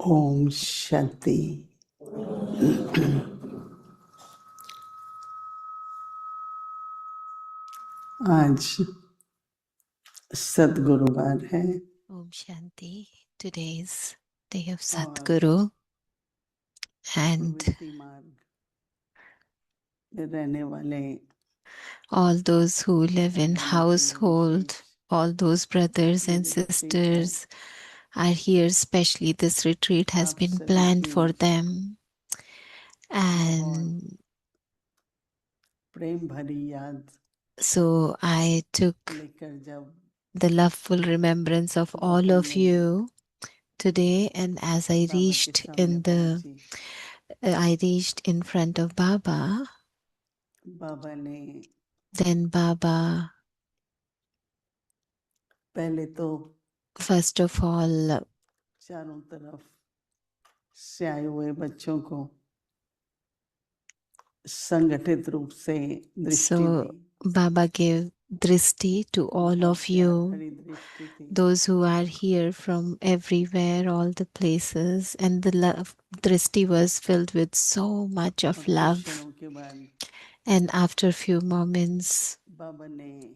ओम शांति। आज सद्गुरुवार है Om Shanti. Today's day of Sadhguru, and प्रवृत्ति मार्ग में रहने वाले all those who live in बहनों के लिए विशेष household, all those brothers ये and retreat है। sisters are here. Especially this retreat has आप been सभी planned की for them. बहुत And प्रेम भरी याद so I took लेकर जब the loveful remembrance of all Baba of ने you today, and as I बाबा के reached सामने in the पहुंची, I reached in front of Baba, बाबा ने then Baba पहले तो first of all चारों तरफ से आए हुए बच्चों को संगठित रूप से दृष्टि दी। Baba gave drishti to all बहुत of प्यार you, भरी दृष्टि थी। those who are here from everywhere, all the places, and the love drishti was filled with so much और of कुछ love. क्षणों के बाद And after a few moments, बाबा ने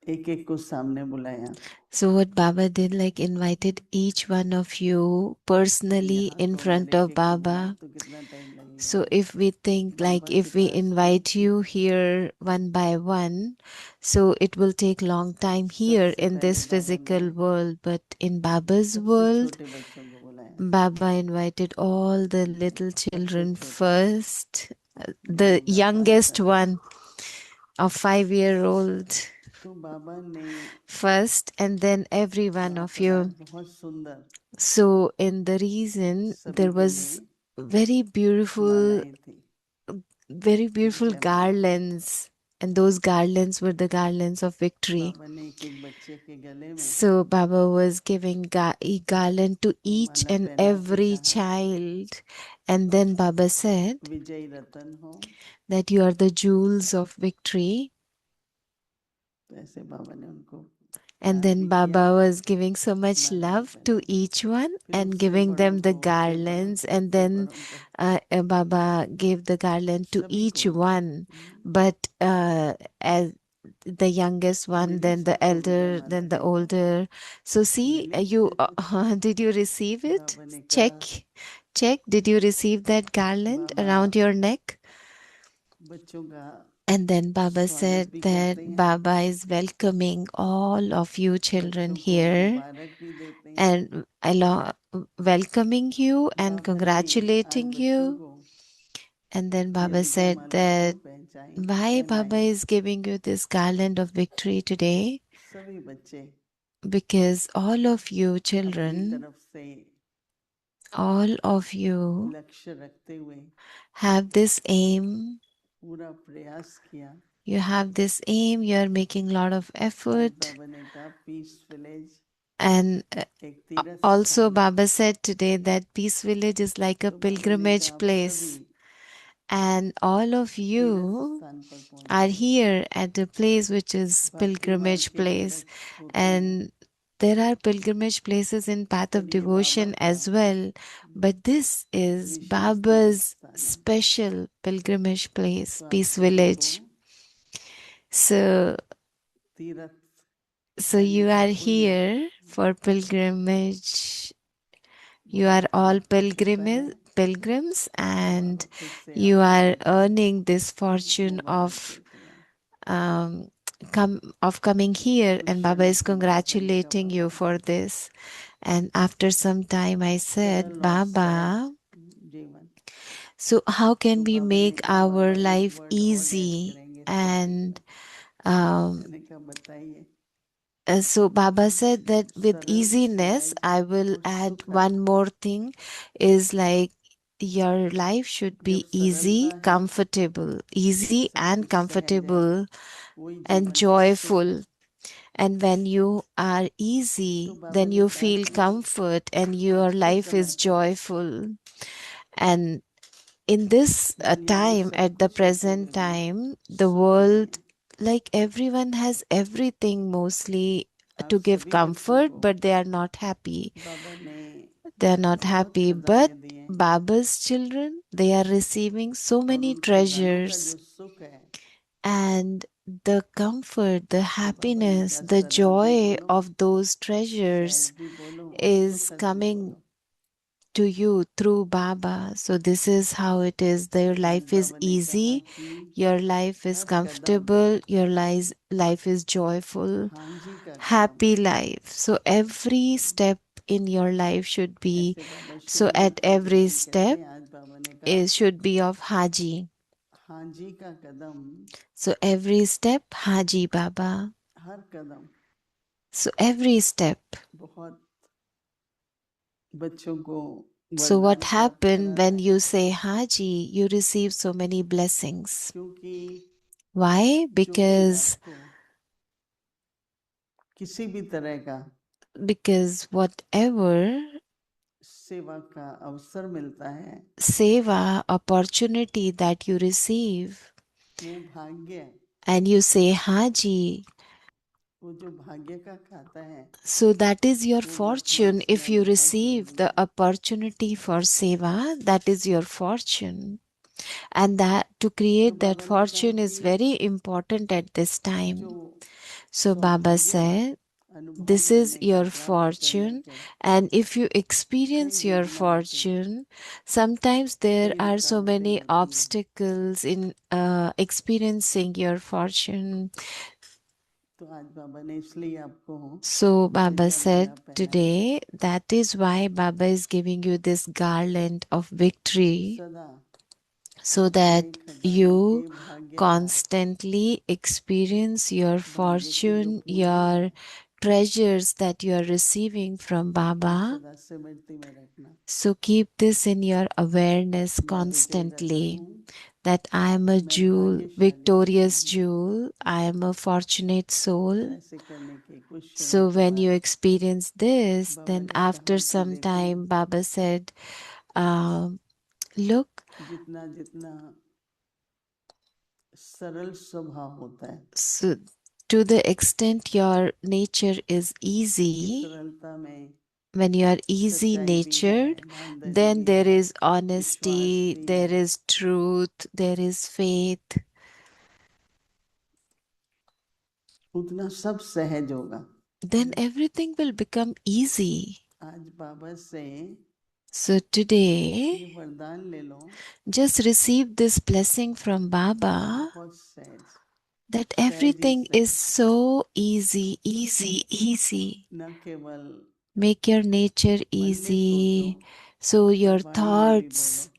एक एक को सामने बुलाया। so what Baba did, like invited each one of you personally यहाँ in तो अगर front एक of एक को बुलाए Baba. तो कितना टाइम लगेगा। So if we think like बाबा के if we पास invite पहुंची, you here one by one, so it will take long time here सबसे in पहले this बाबा physical ने world, but in Baba's सबसे world, छोटे बच्चों को बुलाया। Baba invited all the little सबसे children छोटा first, जो the होगा 5 youngest साल का। one of 5-year-old तो बाबा ने first, and then every one of प्रार्थना you. बहुत सुंदर So in the reason, सभी there के लिए was मालाएं थी। very beautiful Vijay Mala. garlands, and those garlands were the garlands of victory. बाबा ने एक बच्चे के गले में So Baba was giving a garland to each Mala and पहना के every कहा, child, and then Baba said विजयी रतन हो। that you are the jewels of victory. तो ऐसे बाबा ने उनको And प्यार भी then किया, Baba was giving so much माला भी love to पहनाई। each one फिर and उससे giving बड़ों them the को, उससे बड़ों garlands, को, and उससे then बड़ों को, Baba gave the garland to सभी each को। one. But as the youngest one, मेरी then the सबको विजय elder, माला then the दी है। older. So see, मैंने you did you receive it? बाबा ने कहा, Check. Did you receive that garland Baba around your neck? बच्चों का And then Baba स्वागत said भी that करते हैं, Baba is welcoming all of you children बच्चों को here, मुबारक भी देते हैं। and welcoming you and बाबा ने आज congratulating बच्चों you. को And then ये Baba विजय said माला क्यों that why Baba पहनाई। is giving you this garland of victory today, सभी बच्चे because all of you अपनी children, तरफ से all of you लक्ष्य रखते हुए have this aim. पूरा प्रयास किया। You have this aim, you are making a lot of आज effort. बाबा ने कहा पीस विलेज And एक तीर्थ also स्थान है। Baba said today that Peace Village is like a तो बाबा ने कहा pilgrimage आप सभी place. And all of तीर्थ you स्थान पर are पहुंचे। here at a place which is भक्ति मार्ग pilgrimage के place. तीर्थ होते हैं, And there are pilgrimage places in Path of पर ये बाबा Devotion का as well. But this is विशेष तीर्थ Baba's स्थान है। special pilgrimage place, तो आप Peace सभी को Village. So तीर्थ करने you का are पुण्य here for pilgrimage. You are बहुत all मिलता है। pilgrims, and बाबा खुद से you आपको are earning this fortune Mubarak of देते हैं। coming here, कुछ and Baba क्षणों is के बाद सभी का congratulating you Baba for this. And after some time I said, सरल और सहज Baba, जीवन। so how तो can we बाबा ने make कहा our बाबा एक life वर्ड और ऐड easy? करेंगे सभी And का। um, मैंने कहा बताइए। so Baba said that with सरल easiness, सहज I will और add सुखद। one more thing, is like your life should जब be easy, सरलता है comfortable, easy सब and कुछ सहज है, comfortable वही and जीवन का सुख है। joyful. And when you are तो easy, बाबा then ने you कहा feel कि comfort and your आज के life समय is पर joyful. And in this दुनिया में time, सब at the कुछ होते present हुए भी time, the सुख नहीं है। world, like everyone has everything mostly to आप give सभी बच्चों comfort, को but they are not happy. बाबा ने They are not बहुत happy. खजाने But दिए हैं Baba's children, they are receiving so और many उन खजानों का treasures, जो सुख है and the comfort, the तो बाबा ने happiness, कहा the सरल भी joy बोलो of those सहज treasures भी बोलो is सुखद भी coming बोलो। to you through Baba. So this is how it is. Your आज life is बाबा ने कहा easy, कि your life is her Kadam comfortable, your life is joyful, हाँ जी का कदम happy life. So every step in your life should be, ऐसे बाबा so शुरुआत at में जब every भी कहते step हैं आज बाबा ने कहा is should be of Haji. हाँ जी का कदम So every step Haji Baba. हर कदम So every step. बहुत बच्चों को So वरदान what प्राप्त happened कराता when है you say Haji, you receive so many blessings. क्योंकि Why? जो भी Because आपको किसी भी तरह का whatever सेवा का अवसर मिलता है seva opportunity that you receive वो भाग्य and you say Haji, वो जो भाग्य का खाता है so that is your वो वर्तमान fortune. If समय you में बहुत receive जरूरी the है opportunity for seva, that is your fortune. And that to तो create that बाबा ने कहा fortune is कि very important at this जो time. So Baba सौभाग्य said, अनुभव this is करने का your प्राप्त करने fortune, के and if you कई experience your विघ्न आते हैं fortune, sometimes there कई are so रुकावटें many आती हैं obstacles in experiencing your fortune. तो आज बाबा ने इसलिए आपको So ये Baba वरमाला said पहनाई today, that is why Baba is giving you this garland of victory, सदा so अपने that खजानों के you भाग्य का constantly experience your भाग्य की जो fortune, पूंजी है your treasures that you are receiving from वो Baba. सदा स्मृति में रखना So keep this in your awareness मैं विजय रत्न constantly, हूँ that I am a मैं jewel, भाग्यशाली व्यक्ति victorious हूँ jewel, I am a fortunate soul. ऐसे करने के कुछ क्षणों So के when you बाद experience this, बाबा then ने after कहा कि some देखो time, Baba said, look, जितना जितना सरल स्वभाव होता है so to the extent your nature is इस easy, सरलता में when you are easy सच्चाई भी है natured, ईमानदारी then भी there है is विश्वास honesty, भी there है is truth, there is faith, उतना सब सहज होगा then everything will become easy. आज बाबा से So today, ये वरदान ले लो just receive this blessing from Baba बहुत सहज that सहज ही everything is सहज so easy, easy, easy. न केवल Make your nature मन में सोचो easy, so your वाणी में भी बोलो thoughts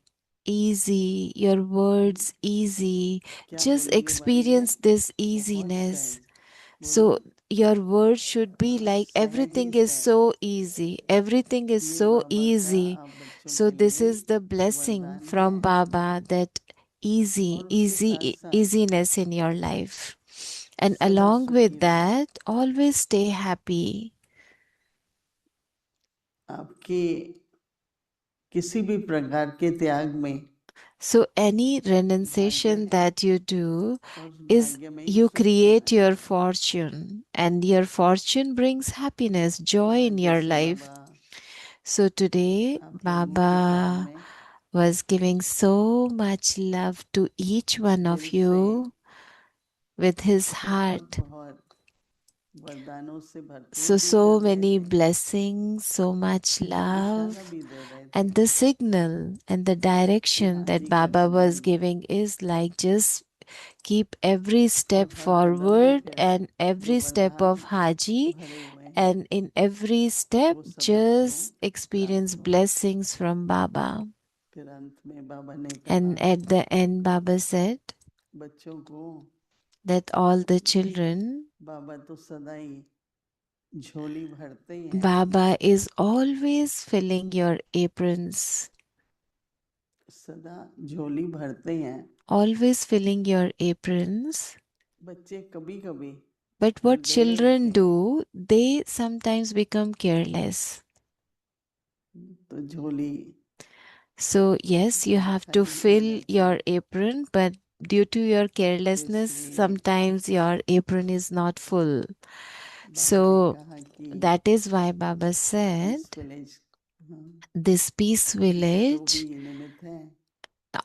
easy, your words easy. क्या Just बोलोगे वाणी में experience this बहुत easiness. सहज बोलो So your words should be like सहज ही everything is सहज so easy. Everything is ये so बाबा का easy. आप बच्चों So के this लिए is the blessing वरदान है from Baba, that और उसके साथ साथ easiness in your life. And सदा along सुखी with रहो that, always stay happy. आपके किसी भी प्रकार के त्याग में So any भाग्य renunciation है that you do और उस is भाग्य में ही you सुख होता create है your fortune, and your fortune brings happiness, तो joy आज in your जैसे life. बाबा So today, आप लोगों के प्यार Baba में was giving so much love to each one दिल of से you with his बहुत heart. बहुत वरदानों से भरपूर So, भी कर so रहे many थे blessings, so much इशारा love. भी दे रहे थे And the signal and the कि direction that हाजी का Baba was Kadam giving is like, just keep every और step हर कदम में forward फिर and जो every step वरदान of Haji, भरे हुए हैं and in every step वो सब आपको just experience प्राप्त हो blessings from Baba. फिर अंत में बाबा ने कहा And at the end, Baba said बच्चों को that all the children, बाबा तो सदा ही झोली भरते ही हैं Baba is always filling your aprons, सदा झोली भरते ही हैं always filling your aprons. बच्चे कभी कभी But what निर्दयी होते children हैं do, they sometimes become careless. तो झोली So, yes, you have to खाली रह fill जाती your है apron, but due to your तो carelessness, इसलिए sometimes your apron is not full. So कहा कि that is why Baba said इस विलेज this peace जो village, भी निमित्त हैं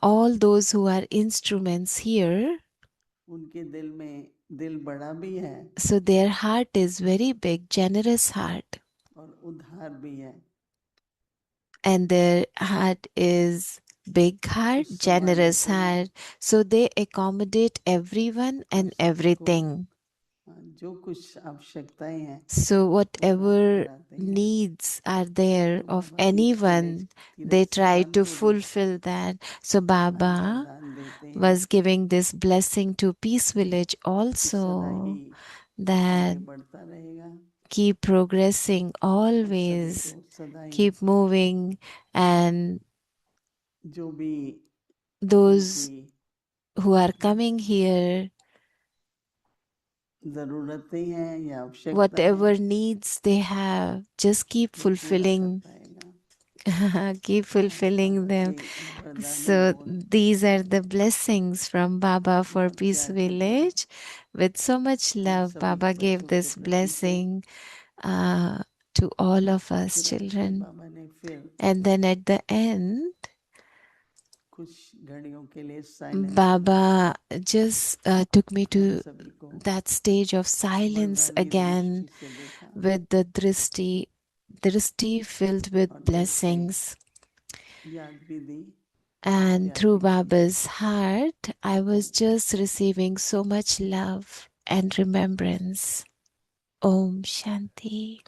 all those who are instruments here, उनके दिल बड़ा भी है so their heart is very big, generous heart, और उदार भी है and their heart is big heart, कुछ generous संभालते हैं heart. So they accommodate everyone और and सबको everything. जो कुछ आवश्यकताएं हैं So वो प्राप्त whatever कराते हैं needs are there तो of Baba Peace Village anyone, की they try रक्षादान to को भी fulfill that. So Baba वरदान देते हैं was giving this blessing to Peace Village कि सदा also, ही that आगे बढ़ता रहेगा keep progressing और सभी always, को सदा ही keep moving, and जो भी those उनकी who are coming here, जरूरतें हैं या आवश्यकताएं whatever हैं needs they have, just keep वो पूरा fulfilling. करता रहेगा Keep fulfilling बाबा them. के वरदानी So बोल these are the blessings from Baba for बहुत Peace प्यार के बोल Village. With so much हम love, सभी Baba gave बच्चों के this प्रति से blessing to all of us फिर आखिर children. बाबा ने फिर And then at the end, कुछ घड़ियों के लिए silence Baba just took me हम to सभी को that stage of silence वरदानी again दृष्टि से देखा with the drishti filled with और दिल से blessings. याद भी दी And प्यार through भी किया Baba's heart, I was just receiving so much love and remembrance. Om Shanti.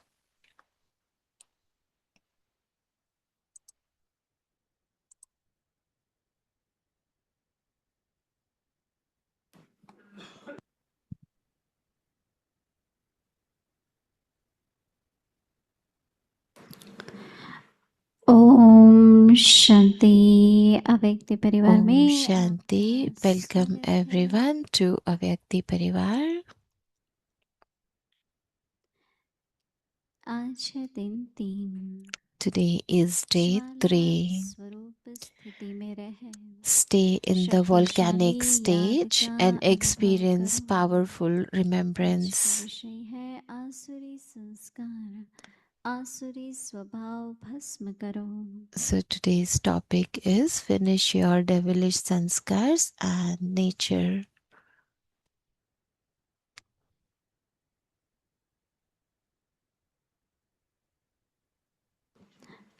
Om Shanti अव्यक्ति परिवार Om में Shanti. आपका Welcome स्वागत है। everyone to Avyakti Parivar. आज है दिन 3। Today is day ज्वाला 3. स्वरूप स्थिति में रहे Stay in the volcanic शक्तिशाली याद stage का and अनुभव experience करो। powerful आज का remembrance. विषय है आसुरी संस्कार, आसुरी स्वभाव भस्म करो। So today's topic is finish your devilish sanskars and nature.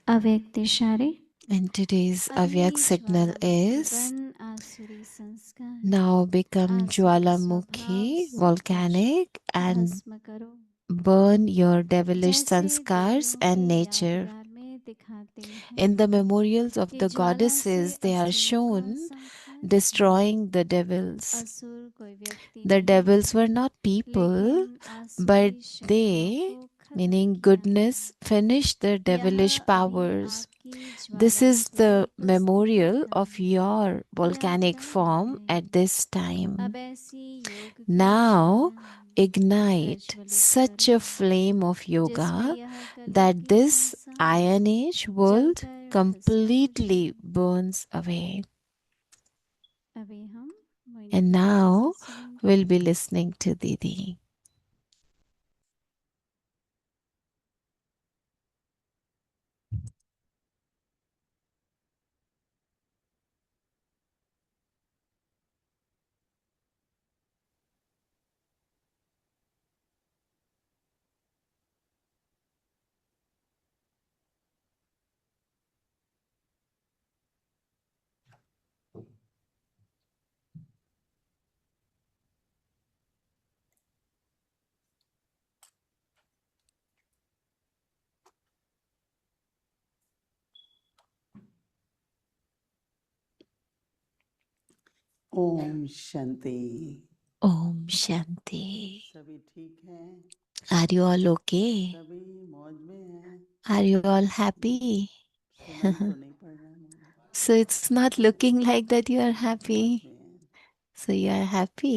अव्यक्त इशारे And today's अग्नि Avyak signal ज्वालामुखी is बन आसुरी संस्कार, now become आसुरी स्वभाव Jwalamukhi, सब कुछ volcanic, and भस्म करो। burn your devilish जैसे sanskars देवियों के and nature. यादगार में दिखाते हैं In the memorials of कि the ज्वाला से goddesses, they are असुरों का shown संहार होता है। destroying the devils. असुर कोई व्यक्ति The नहीं devils were not people, लेकिन but आसुरी शक्तियों they, को खत्म meaning किया goodness, है। finished their यह devilish अभी powers. आपकी This ज्वाला is the स्वरूप स्थिति memorial का of your volcanic यादगार form है। at this time. अब ऐसी योग की Now ज्वाला ignite प्रज्वलित such a करो flame of जिसमें yoga यह that कलयुगी this संसार Iron Age world जलकर भस्म हो completely जाए। burns away. अभी हम मोहिनी And दीदी जी से now सुनेंगे। we'll be listening to Didi. Om Shanti Om Shanti. सभी ठीक हैं Are you all okay? सभी मौज में हैं Are you all happy? सुनाई तो नहीं पड़ रहा मुझे So it's not looking like that you are मौज happy. में हैं So you are happy.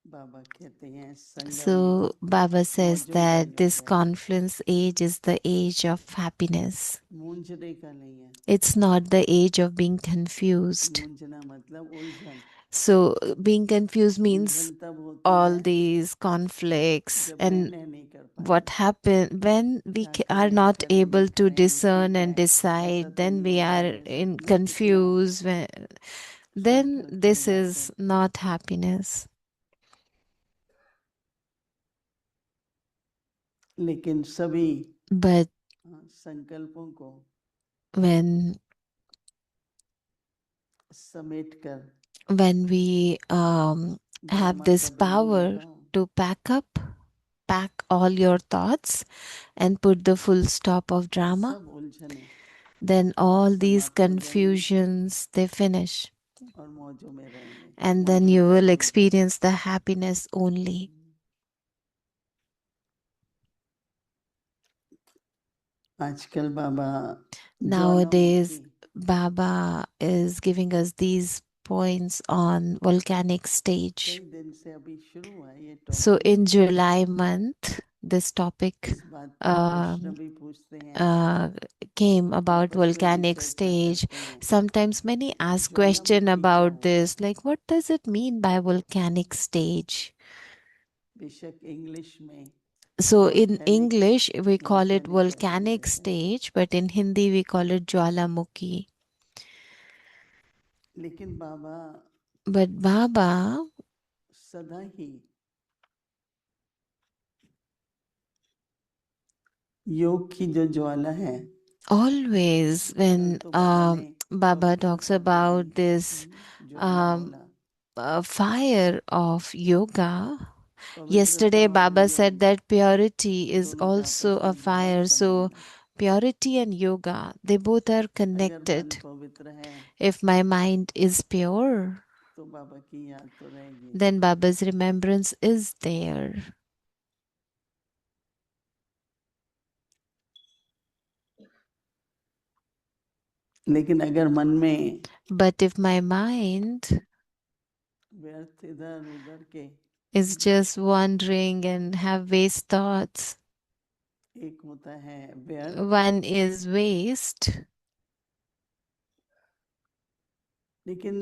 बाबा कहते हैं संगम So Baba says मौजों का that युग this है confluence age is the age of happiness. मूंझने का नहीं है It's not the age of being confused. मूंझना मतलब उलझन So being confused means उलझन तब होती all है thईस conflicts जब and निर्णय नहीं कर what पाते, happen when we क्या are करें not करें able नहीं to करें, ठीक discern है and ऐसा decide, तो then नहीं we होगा, are ऐसा in तो स्थितियाँ confused then छल खा this जाते is हैं। not happiness. लेकिन सभी But संकल्पों को when समेटकर we have drama this का बंदूक power उठाओ, to pack all your thoughts and put the full stop of drama, सब उलझने then all these समाप्त हो जाएंगी confusions they finish, और मौजों में रहेंगे, and then मौजों you में will रहेंगे। experience the happiness only. आजकल बाबा Nowadays Jwalamukhi Baba is giving us these points on volcanic कई stage. दिन से अभी शुरू हुआ है ये So topic. in July month, this topic इस बात पर प्रश्न um, भी पूछते हैं, came about आपस में भी volcanic चर्चा stage. करते हैं। Sometimes many ask question ज्वालामुखी क्या about होता this, है? like what does it mean by volcanic stage? बेशक इंग्लिश में So in volcanic English we call it volcanic ऐसे volcanic कहते हैं, stage, but in Hindi we call it Jwalamukhi. लेकिन बाबा But Baba सदा ही योग की जो ज्वाला है, always when तो बाबा ने Baba talks पवित्रता का about भी this ज्वाला um, बोला। fire of yoga. पवित्रता Yesterday, और Baba said योग that purity is दोनों का also आपस a में गाढ़ा fire. So, संबंध है। purity and yoga, they both are अगर मन connected. पवित्र है If my mind is pure, तो बाबा की याद तो रहेगी, then Baba's remembrance is there. लेकिन अगर मन में But if my mind व्यर्थ इधर उधर के is just wandering and have waste thoughts, एक होता है व्यर्थ, one is waste, लेकिन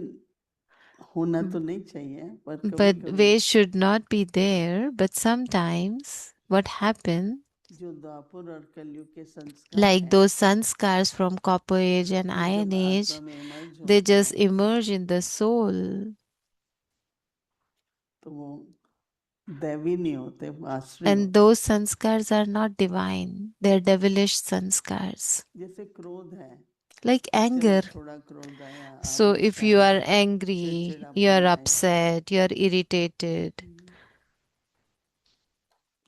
होना तो नहीं चाहिए, पर but कभी-कभी waste should not be there. But sometimes what happens, जो द्वापर और कलयुग के संस्कार like हैं, those sanskars from Copper Age and वो जब Iron Age, आत्मा में इमर्ज they होते just हैं, emerge in the soul. तो वो दैवी नहीं होते, वो आश्रय And होते those sanskars are not divine, they're devilish sanskars. हैं। जैसे क्रोध है, Like चलो anger. थोड़ा क्रोध आया, आ So भी if जाता you है, are angry, you're चिड़चिड़ापन आया, upset, you're irritated,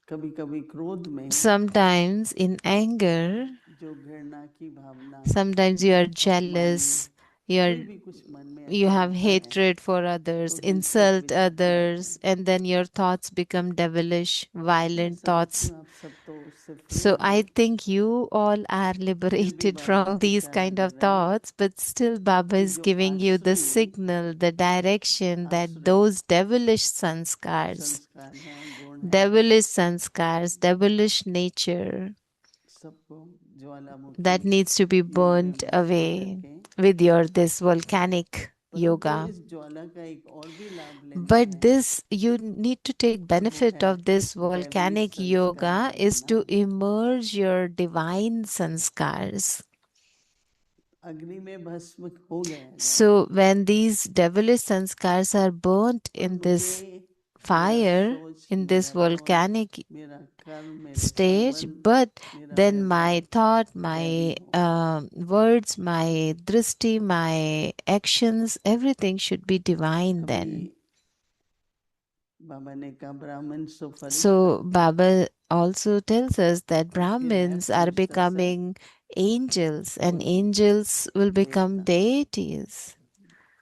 कभी-कभी क्रोध में sometimes in anger, जो घृणा की भावना, sometimes you are अपमान, jealous, कोई भी कुछ मन में you ऐसा have आता है, hatred for others, तो हिंसक insult विचार आते others, हैं। and then your thoughts become devilish, मैं violent समझती thoughts. हूँ आप सब तो उससे फ्री So होंगे, I think you all are फिर भी liberated बाबा from these इशारा kind दे of रहे हैं thoughts, but still Baba कि is जो giving you the आसुरी signal, the direction that आसुरी those devilish sanskars, संस्कार हैं, गुण हैं, devilish sanskars, devilish nature, सबको ज्वालामुखी that needs to be योग में burnt मिश्रित away करके, with your this volcanic परंतु yoga. इस ज्वाला का एक और भी लाभ लेना But है, this, you need to take वो benefit है of this दैवी volcanic संस्कार yoga is banana. to emerge your divine sanskars. अग्नि में भस्म हो गया So when these devilish sanskars are burnt पर in मुझे this मेरा fire, सोच, in this मेरा बोल, volcanic मेरा कर्म, मेरे stage, संबंध, but मेरा then my व्यवहार thought, दैवी my हो। words, my drishti, my actions, everything should be divine then. अभी बाबा ने कहा ब्राह्मण सो फरिश्ता, So Baba also tells us that और फिर है Brahmins are फरिश्ता सब becoming angels and और angels will become देवता। deities.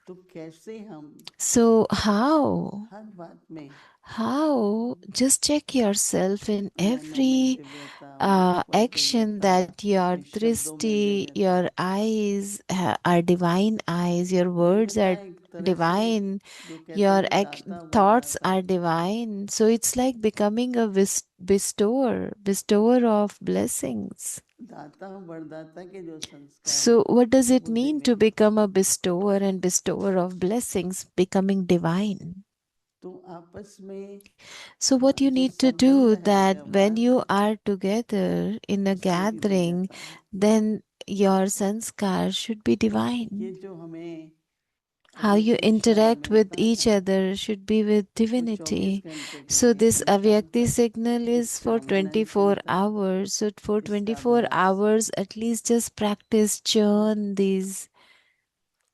तो कैसे हम So how? हर बात में How? Just check yourself in नैनों में every दिव्यता, मुख पर action दिव्यता, that your शब्दों में drishti, दिव्यता। your eyes are divine eyes, your words दिव्यता are एक तरह से divine, जो कहते your हैं ना दाता thoughts वरदाता, are divine. So it's like becoming a bestower of blessings. दाता वरदाता के जो संस्कार So हैं what does it वो mean to जगह become a bestower and bestower of blessings, becoming divine? तो आपस में So what you जो need to संबंध do है that when व्यवहार you है are together in a वो सही हो gathering, जाता है। then your sanskar should be ये divine. जो हमें How you अव्यक्त इशारा interact with मिलता each है other should be with वो 24 divinity. घंटे के So लिए this कल शाम Avyakti तक signal is for extraordinary 24 चलता है hours. So for इसका 24 अभ्यास hours, at least just practice, churn these.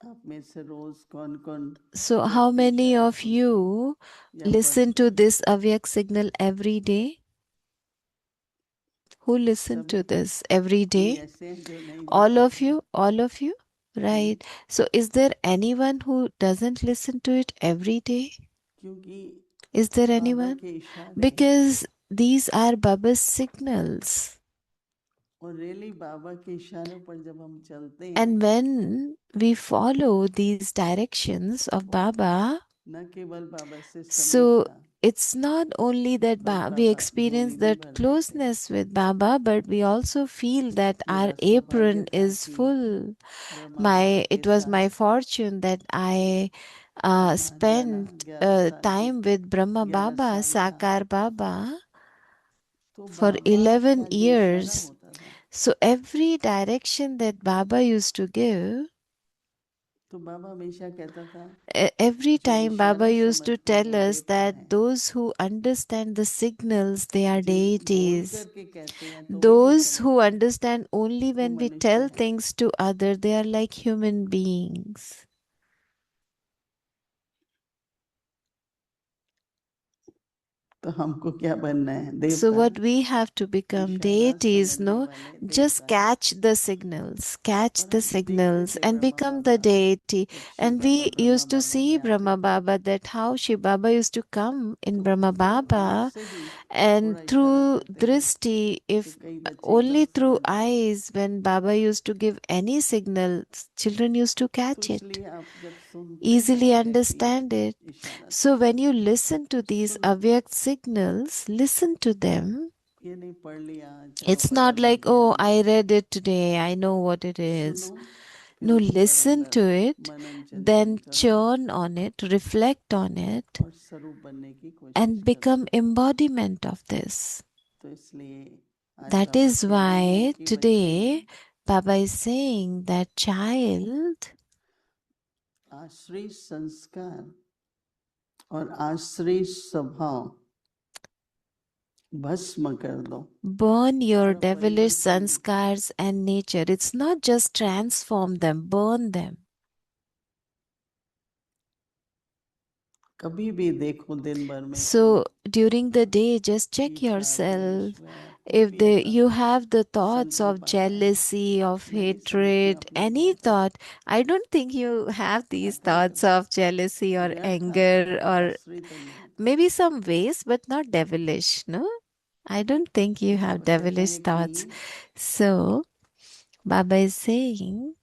आप में से रोज कौन कौन So how व्यक्त many इशारा of सुनते you या listen पढ़ते to हैं? this Avyak signal every day? Who listen to सभी this every कोई day? ऐसे हैं जो नहीं All जानते of you? All of you? Right. So is there anyone who doesn't listen to it every day? क्योंकि Is there बाबा anyone? के इशारे Because these are Baba's signals. और रियली बाबा के इशारों पर जब हम चलते हैं And when we follow these directions of Baba, न केवल बाबा से so समीपता it's not only that but we Baba experience झोली भी that भर देते हैं closeness with Baba, but we also feel that our मेरा सौभाग्य apron था is कि full. ब्रह्मा बाबा के It was my साथ fortune that I वहाँ जाना spent 11 साल की time with Brahma 11 Baba, साल था Sakar Baba, तो for बाबा 11 का जो इशारा years. होता था So every direction that Baba used to give, तो बाबा हमेशा कहता था every जो time Baba इशारा used to समझते हैं tell वो us देवता है that those who understand the signals, they are बोल deities. करके कहते हैं तो भी नहीं Those who समझते understand only वो when we मनुष्य tell है things to other, they are like human beings. तो हमको क्या बनना है So देवता what we have to become इशारा deities, समझने no? वाले Just देवता हैं catch the signals, catch और the हम देखते signals थे and Brahma become the Baba deity. जब Shiv And Baba we Brahma used to Baba see में आते Brahma थे Baba, that how Shiv Baba used to come in तो Brahma वो Baba, हमसे भी and थोड़ा इशारा through करते थे drishti, तो if कई बच्चे only एकदम through समझ जाते eyes, when Baba used to give any signals, children used to तो catch it, इसलिए आप जब सुनते easily हैं ऐसी understand it. इशारा So when you listen to these सुनो Avyakt signals, listen to them. ये नहीं पढ़ लिया चलो It's पता not लग like, गया oh, I read it today, I know what it सुनो is. फिर No, उसी पर listen अंदर to it, मनन चिंतन then करो churn on it, reflect on it, और स्वरूप बनने की कोशिश and करो become embodiment of this. तो इसलिए आज That बाबा is कह रहे हैं why कि बच्चे today Baba is saying that child, आश्रय संस्कार और आश्रय स्वभाव भस्म कर दो burn your थोड़ा devilish परिवर्तन sanskars and nature. It's not just transform them, burn them. कभी भी देखो दिन भर में So during the day, just check ईर्ष्या yourself. द्वेष वैर कुछ If भी they, ऐसा you have the thoughts संकल्प of आता है jealousy, of मैं नहीं समझती hatred, अपनी any बात है thought, I don't think you have these आता है thoughts कभी of jealousy or व्यर्थ आता anger है or आश्रित नहीं आता maybe some ways, but not devilish, no? I don't think तो you have बाबा कहते devilish हैं thoughts. कि So Baba is saying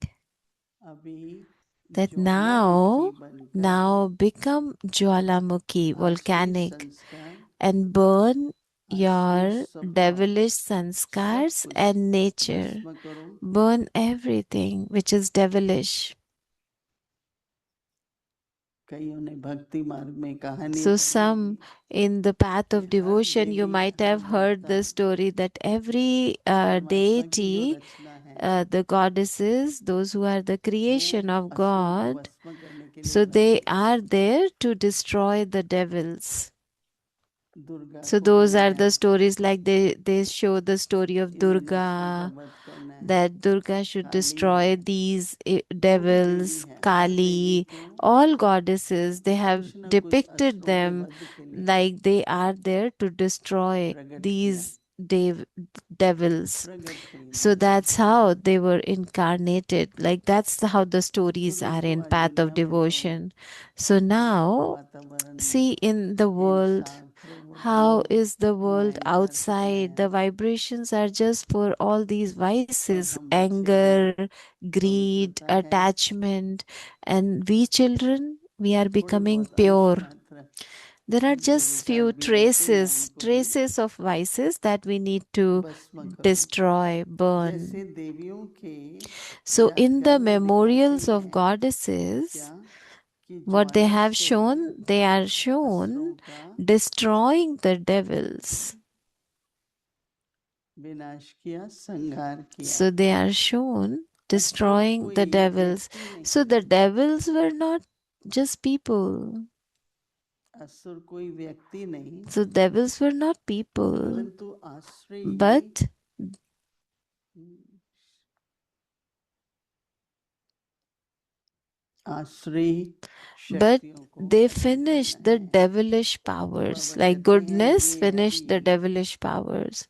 अभी that ज्वालामुखी बनकर now become Jwalamukhi, आश्रय volcanic, संस्कार and burn आश्रय your स्वभाव devilish सब sanskars कुछ and nature. भस्म करो Burn everything which is devilish. कईयों ने भक्ति मार्ग में कहानी So पढ़ी some होगी in the path कि of her devotion, you Devi might her have heard देवता the story that every परमात्मा की जो deity, रचना है the goddesses, those who are the वो creation of असुरों को God, भस्म करने के लिए so they बनाई गई are there to destroy the devils. Durga So को those are बनाया the stories, like they show the story of इन राक्षसों का Durga, वध करना है that Durga should काली है destroy these जो भी देवी devils, है हर देवी Kali, को all goddesses. They have कुछ न कुछ depicted असुरों के them वध के लिए like they are there to destroy प्रकट किया these devils. प्रकट हुई So Devi that's how they were incarnated. Like that's how the तो stories are देखो in आज Path दुनिया of में तो Devotion. So now वातावरण see in the world, ईर्षा क्रोध how लोभ is the world माया भर चुका outside? है The vibrations are just for all these और vices, हम बच्चे तो anger, greed, पवित्रता है attachment. And we children, we are थोड़े becoming बहुत अंश pure. मात्र There are उनके just विकार few भी रहते हैं, उनको भी traces of vices that we need to भस्म करो। destroy, जैसे burn. देवियों के So in the यादगार में memorials दिखाते of हैं goddesses, क्या कि what they ज्वाला have से shown, they are असुरों shown का destroying the devils. विनाश किया, संहार किया। So they are shown असुर destroying the कोई devils. व्यक्ति नहीं, So the devils were not just people. असुर कोई व्यक्ति नहीं, So devils were not people, परंतु आश्रय but आश्रय but शक्तियों को they खत्म finished करना the है। devilish तो powers, बाबा like कहते हैं goodness ये finished the अभी devilish powers.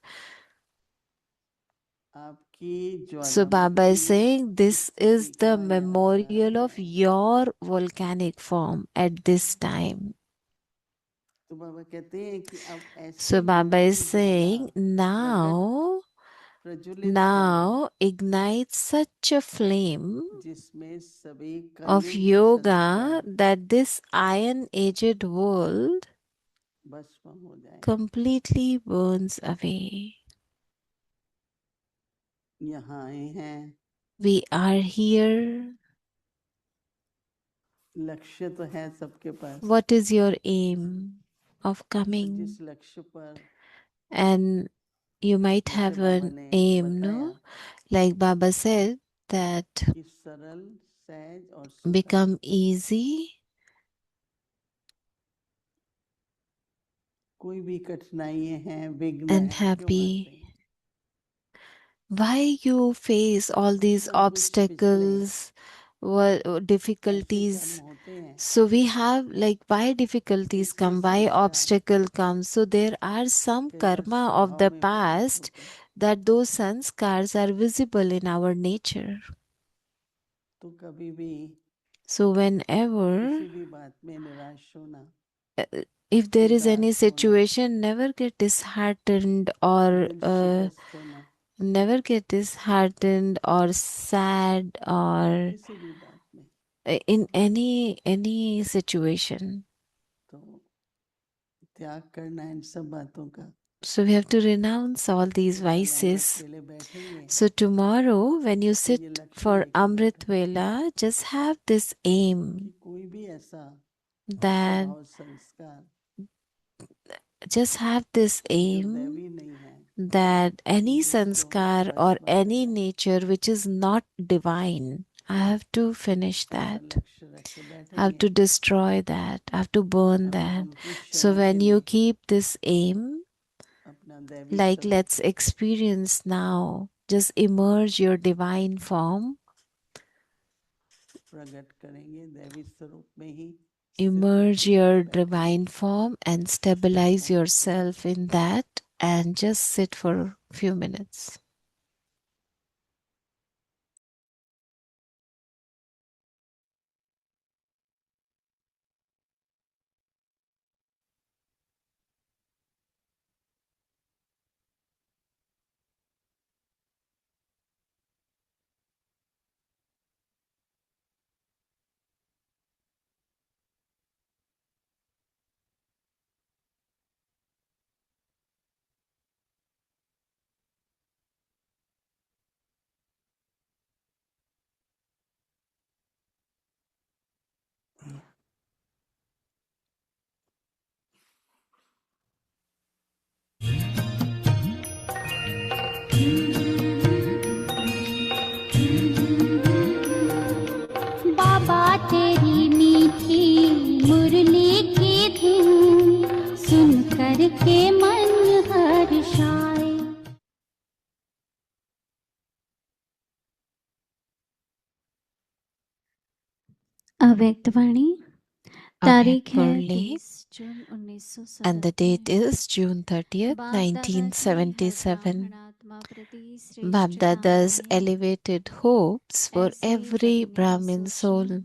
आपकी So Baba is Jwalamukhi saying this is स्थिति the का memorial यादगार of है। your volcanic form at this time. तो बाबा कहते हैं कि अब ऐसी So Baba महान is saying ज्वाला now प्रज्वलित now ignite such a flame करो, जिसमें सभी of कलयुग yoga संस्कार that this iron-aged world भस्म हो जाए। completely burns away. यहाँ आए हैं, We are here. लक्ष्य तो है सबके पास, What is your aim of जिस coming? लक्ष्य पर And you might जैसे have बाबा an ने aim, बताया no? Like Baba said, that कि सरल, सहज और सुखद become easy कोई भी कठिनाइयां हैं, विघ्न and है, क्यों आते happy. हैं? Why you face all these सब कुछ पिछले obstacles, ऐसे कर्म difficulties? होते हैं, So we have like why difficulties पिछले come, why संस्कार obstacle comes. So there are some के karma of स्वभाव the में प्रकट past होते हैं। that those sanskars are visible in our nature. तो कभी भी So whenever किसी भी बात में निराश होना, if there is any उदास होना, situation, never get disheartened or दिल शिकस्त होना, never get disheartened or sad or किसी भी बात में, in any situation. तो त्याग करना इन सब बातों का। So we have to renounce all these तो कल अमृत vices. वेले बैठेंगे So tomorrow when you तो ये sit लक्ष्य for लेके Amrit बैठो Vela, just have this कि aim कोई भी ऐसा that स्वभाव संस्कार just have this जो aim दैवी नहीं है, that any जिसको sanskar or भस्म any करना है, nature which is not divine, I have to finish ऐसा that. लक्ष्य रख के I have बैठेंगे। to destroy that. I have to burn अभी that. हम कुछ So क्षणों के when you लिए keep this aim, अपना दैवी like स्वरूप let's experience now, just emerge your divine form, प्रकट करेंगे, दैवी स्वरूप में ही स्थित emerge होके your बैठेंगे। divine form and stabilize yourself in that and just sit for a few minutes. बाबा तेरी मीठी मुरली की धुन सुन कर के मन हर्षाए। अव्यक्तवाणी तारीख है Murli, 30 June 1977 and the date is June 30th, बाप दादा की हर 1977. ब्राह्मणात्मा प्रति श्रेष्ठ Bapdada's कामनाएं elevated hopes for ऐसे every कभी नहीं Brahmin सोची soul. हूँ।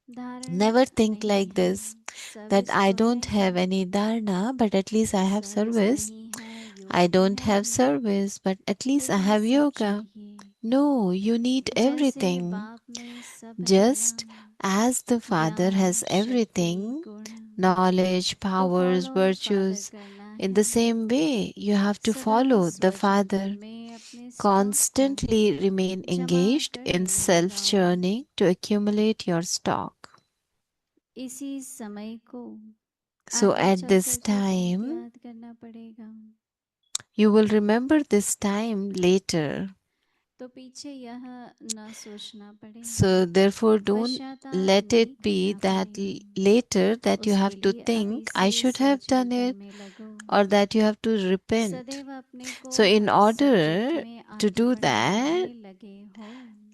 धारण Never think नहीं like this, है that I सर्विस तो don't है have any dharna, but at least I have service service. नहीं है I योग don't है have he service, but at least तो I भी have सब yoga. चाहिए No, you need जैसे everything. बाप में सब है Just ना as the Father ज्ञान, has शक्ति, everything, गुण knowledge, को powers, follow virtues, Father करना in है। the same way, you have to सदा के follow the स्वचिंतन Father. में अपने स्टॉक को Constantly remain जमा engaged कर in लगाओ। self-churning to accumulate your stock. इसी समय को So आगे at this चलकर जरूर time, याद करना पड़ेगा। you will remember this time later. तो पीछे यह न सोचना पड़े, So therefore, don't पश्चाताप let नहीं it be करना that पड़े। later that you उसके have to लिए अभी think, से I should have done स्वचिंतन it, में लगो। or that you have to repent. सदैव अपने को So in her order subject में to आगे do बढ़ाने that, में लगे हो।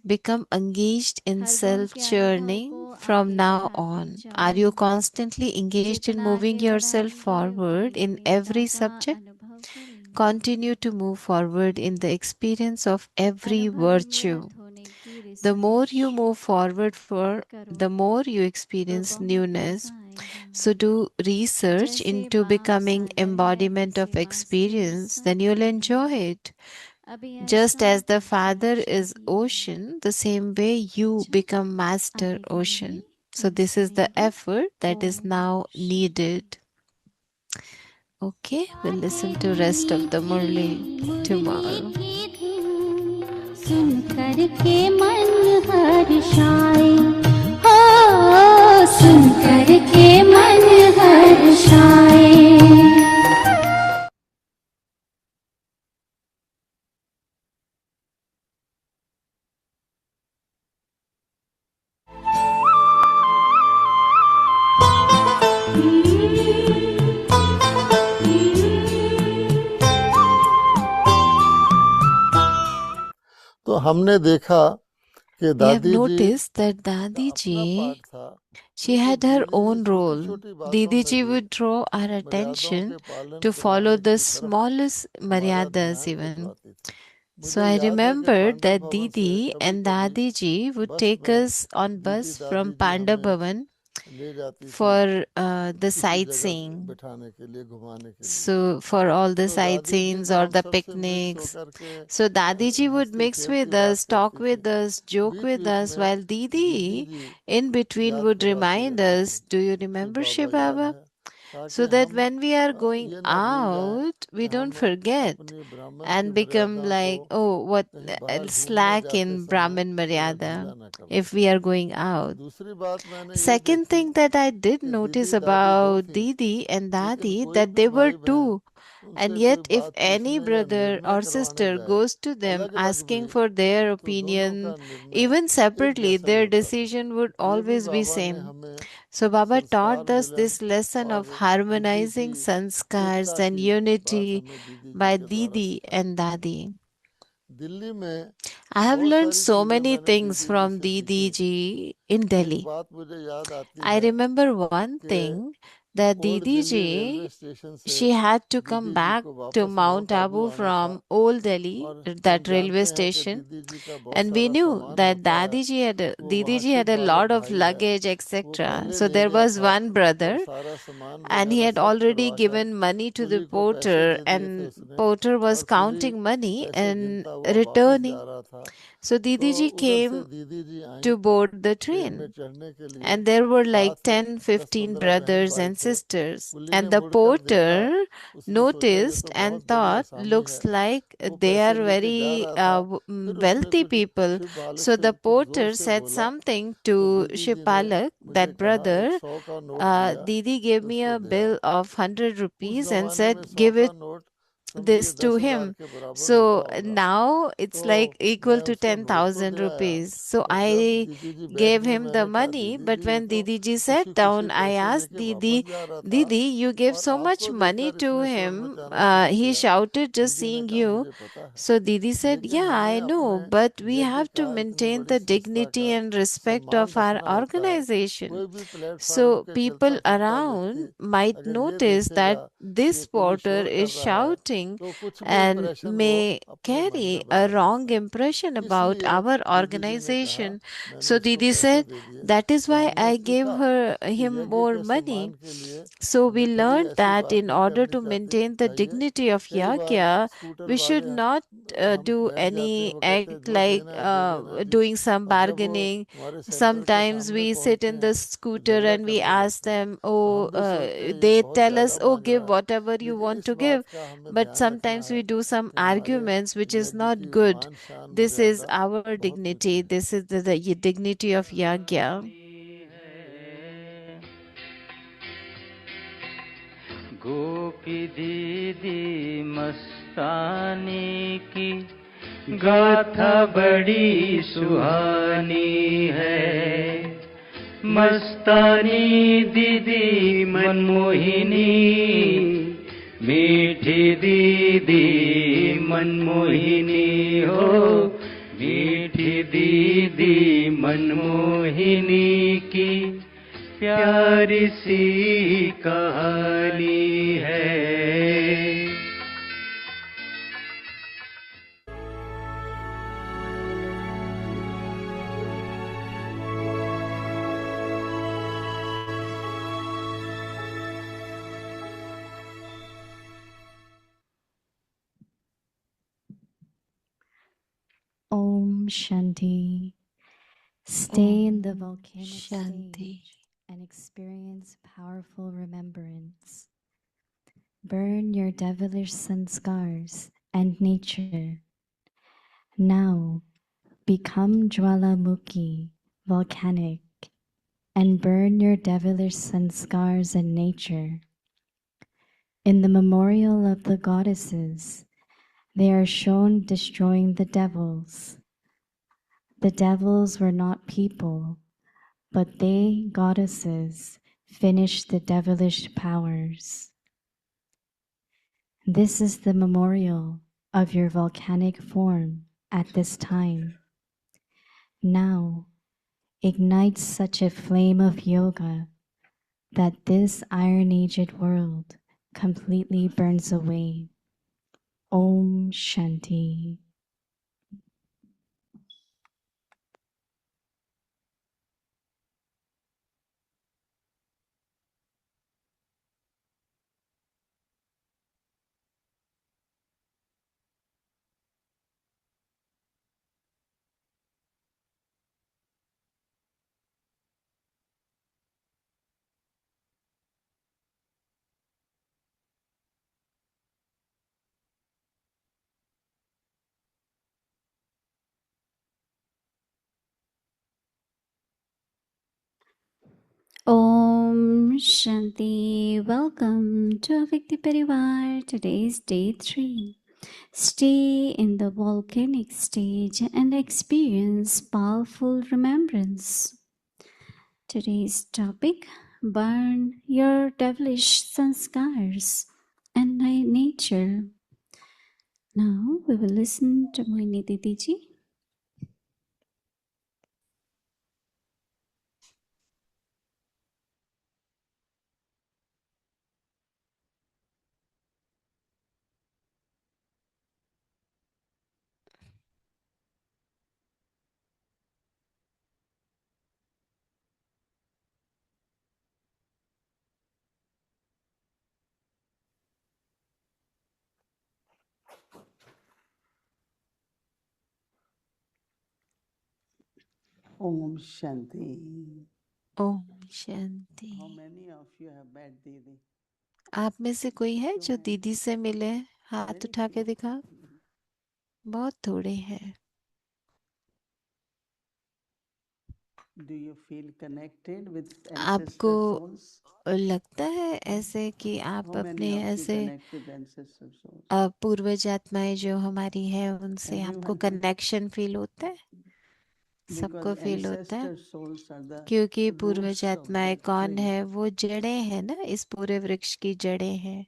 become engaged in हर गुण के अनुभव self-churning को from आगे now बढ़ाते on. जाओ। Are you constantly engaged in जितना moving आगे yourself बढ़ाएंगे forward उतनी in नवीनता every का subject? अनुभव करेंगे। Continue to move forward in the experience of every अनुभवी virtue. मूर्त होने की The more research you move forward करो the more you तो experience बहुत newness. मजा आएगा। So do research जैसे into बाप becoming सागर है embodiment of वैसे मास्टर experience, then you'll सागर है। enjoy it. अभी Just ऐसा as the कीजिए Father is चाहिए। ocean, the same way you अच्छा, become Master आगे के Ocean. लिए So हम this is the सुनेंगे effort that is Om now Shanti. needed. Okay, we'll listen to rest of the Murli tomorrow. की धूम सुन कर के मन हर्षाए, हो सुन कर के मन हर्षाए। तो हमने देखा कि We have दादी जी noticed that का Dadi अपना ji, पार्ट था। she had her own role. Didi ji would draw our attention to follow the smallest maryadas even. So I remember that Didi and Dadi ji would take us on bus from Panda Bhavan for the sightseeing. So for all the sightseeings or the picnics. So Dadi ji would mix with us, talk with us, joke with us, while Didi in between would remind us, do you remember Shiv Baba? So that when we are going out, we don't forget and become like, oh, what slack in Brahmin Maryada if we are going out. Second thing that I did notice about Didi and Dadi, that they were two. And yet, if any brother or sister goes to them asking for their opinion, even separately, their decision would always be same. So Baba taught us this lesson of harmonizing sanskars and unity by Didi and Dadi. I have learned so many things from Didi ji in Delhi. I remember one thing that Didi ji, she had to come back to Mount Abu from Old Delhi, that railway station, and we knew that Didi ji had a lot of luggage, etc. So there was one brother, and he had already given money to the porter, and porter was counting money and returning. So Didi ji came to board the train, and there were like 10-15 brothers and sisters, and the porter noticed and thought, looks like they are very wealthy people. So the porter said something to Shipalak, that brother, Didi gave me a bill of 100 rupees and said, give it this to him. So now it's like equal to 10,000 rupees. So I gave him the money, but when Didi ji sat down, I asked Didi, Didi, you gave so much money to him. He shouted just seeing you. So Didi said, yeah, I know, but we have to maintain the dignity and respect of our organization. So people around might notice that this porter is shouting listening तो कुछ भी and impression वो may अपने मन carry में a बना wrong सकता है। impression about इसलिए our दीदी जी ने कहा organization. मैंने So उसको Didi पैसे said, दे दिए। that is तो why हमने I gave सीखा कि him यज्ञ more के money. सम्मान के लिए So we हमें कभी learned ऐसी that बात in नहीं order करनी to maintain the चाहिए। dignity of कई बार Yagya, स्कूटर we should वाले not हम do बैठ जाते हैं, any वो कहते हैं act जो like देना है दे देना जी। doing some और जब वो bargaining. हमारे सेंटर के Sometimes सामने we sit पहुंचते in the हैं तो scooter झगड़ा and we करने ask लगते हैं। them, तो oh, हम भी सोचते हैं ये they बहुत tell ज़्यादा us, oh, मांग give रहा है। whatever you लेकिन want इस to बात give. का हमें But ध्यान रखना sometimes है we do some कि हमारे arguments, which is यज्ञ not की good. मान शान This is मर्यादा our बहुत ऊंची dignity. है। This is the dignity of Yagya. गोपी दीदी मस्तानी की गाथा बड़ी सुहानी है। मस्तानी दीदी मनमोहिनी, मीठी दीदी मनमोहिनी हो, मीठी दीदी मनमोहिनी की प्यारी सी कहानी है। Om Shanti. Stay in the Om volcanic Shanti. stage and experience powerful remembrance. Burn your devilish sanskars and nature. Now become Jwalamukhi, volcanic, and burn your devilish sanskars and nature. In the memorial of the goddesses, they are shown destroying the devils. The devils were not people, but they, goddesses, finished the devilish powers. This is the memorial of your volcanic form at this time. Now, ignite such a flame of yoga that this iron-aged world completely burns away. Om Shanti. Om Shanti. Welcome to Avikti Parivar. Today is day 3. Stay in the volcanic stage and experience powerful remembrance. Today's topic: burn your devilish sanskars and nature. Now we will listen to Mohini Didi ji. Om Shanti. Om Shanti. How many of you have met Didi? आप में से कोई है जो दीदी से मिले? हाथ Very उठा के few. दिखा। बहुत थोड़े हैं। Do you feel connected with आपको ancestor souls? लगता है ऐसे कि आप How many अपने of you ऐसे connect with ancestor souls? पूर्वज आत्माएं जो हमारी है उनसे आपको Everyone. कनेक्शन फील होता है? सबको Because फील होता है ancestor souls are the क्योंकि roots पूर्वज of आत्माएं the कौन tree. है? वो जड़ें हैं ना, इस पूरे वृक्ष की जड़ें हैं।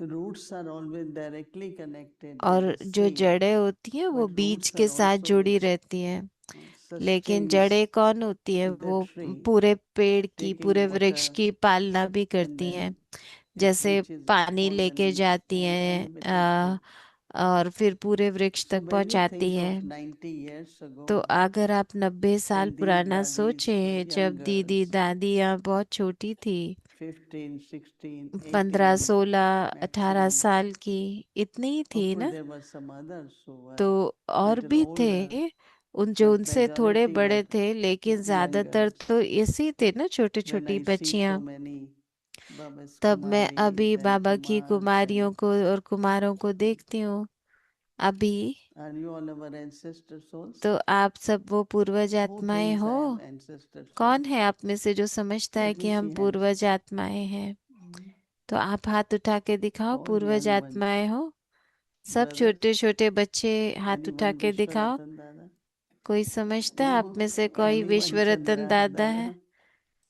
Roots are always directly connected with और the जो seed, जड़ें होती हैं वो but बीज roots के are साथ also जुड़ी which रहती हैं। लेकिन sustains जड़ें कौन होती हैं? the वो tree, पूरे पेड़ की, taking पूरे वृक्ष water की पालना भी and करती हैं। then जैसे which is पानी लेके already जाती हैं uninhabited. और फिर पूरे वृक्ष So तक when you पहुंचाती think of हैं। 90 years ago, तो अगर आप 90 साल when these पुराना daddies सोचें, were जब young दीदी girls, दादियाँ बहुत छोटी थी, 15, 16, 15, 18 16, 18 maximum. साल की, इतनी ही Of थी course, ना। there were some others who were तो और little भी older, थे जो but उनसे थोड़े majority बड़े were थे, लेकिन young ज्यादातर girls. तो ऐसे ही थे ना, छोटी When छोटी I see बच्चियां। so many Baba's तब मैं Kumaris अभी and बाबा की Kumars कुमारियों and को और कुमारों को देखती हूँ अभी, are you all our ancestor souls? तो आप सब वो पूर्वज Who आत्माएं thinks I हो? am ancestor soul? कौन है आप में से जो समझता है Let कि me हम see hands. पूर्वज आत्माएं हैं? तो आप हाथ उठा के दिखाओ, All पूर्वज young ones. आत्माएं हो। सब Brothers, छोटे छोटे बच्चे हाथ उठा anyone के दिखाओ। Vishwaratan Dada? कोई समझता है आप No, में से कोई anyone विश्वरतन Chandrahas दादा Dada? है?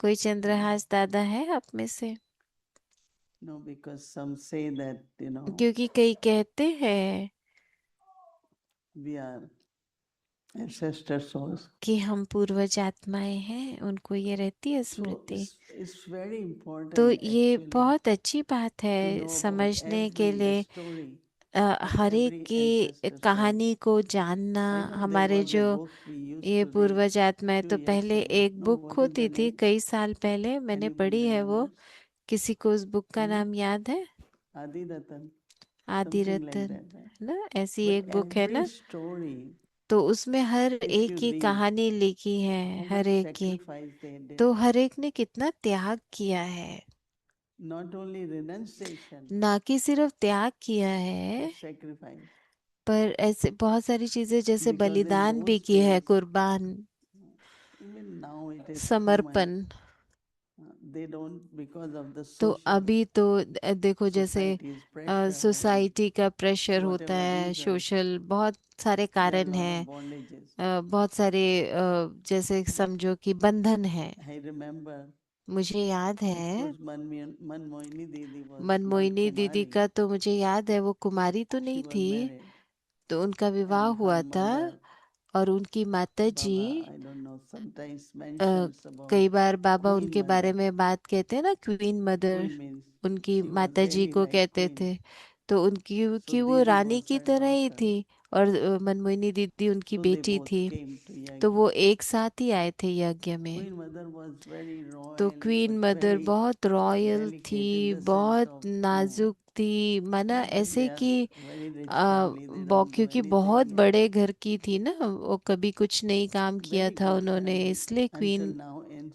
कोई चंद्रहास दादा है आप में से? No, because some say that, क्योंकि कई कहते हैं we are ancestor souls. कि हम पूर्वज आत्माएं हैं, उनको ये रहती है So Smriti. it's very important तो ये actually बहुत अच्छी बात to है know about समझने के every लिए, story of हर एक every की ancestor soul. कहानी को जानना। I know there हमारे was a जो book we used ये to read पूर्वज आत्माएं, few तो years पहले ago. एक No, बुक what is होती the थी, name? कई साल पहले मैंने पढ़ी Anybody है वो। remembers? किसी को उस बुक का Hmm? नाम याद है? Adi Ratan, आदि something like Ratan, that, right? है ना? ऐसी But एक बुक है every ना। story, तो उसमें हर if एक you की read, कहानी लिखी है, how हर much एक की। sacrifice they did. तो हर एक ने कितना त्याग किया है, Not only renunciation, ना कि सिर्फ त्याग किया है, but sacrifice. पर ऐसे बहुत सारी चीजें जैसे Because in बलिदान भी those की है, days, कुर्बान, even now it is common. समर्पण। They don't, because of the तो social अभी तो देखो जैसे society's pressure and सोसाइटी का प्रेशर होता whatever है, reasons, सोशल बहुत सारे there are a कारण lot of हैं, bondages. बहुत सारे जैसे समझो कि बंधन है। I remember, मुझे याद of है, course, Manmohini Didi was not Manmohini दीदी Kumari. का तो मुझे याद है, वो कुमारी तो She नहीं was थी, married. तो उनका विवाह And हुआ her था। mother, और उनकी माता जी, Baba, I don't know, sometimes a, mentions about कई बार बाबा Queen उनके बारे Mother. में बात कहते हैं ना, क्वीन मदर, Queen means उनकी she was माता जी really को like कहते Queen. थे। तो उनकी So कि वो Didi रानी was की her तरह ही daughter. थी, और मनमोहिनी दीदी उनकी So they बेटी both थी। came to तो वो Yagya. एक साथ ही आए थे यज्ञ में। Queen Mother was very तो royal, queen but mother very बहुत रॉयल delicate थी, in the sense बहुत of, नाजुक थी, माना like ऐसे they are कि very rich family, they don't do क्योंकि बहुत anything. बड़े घर की थी ना, वो कभी कुछ नहीं काम किया Very था good उन्होंने, family. इसलिए Until क्वीन। now in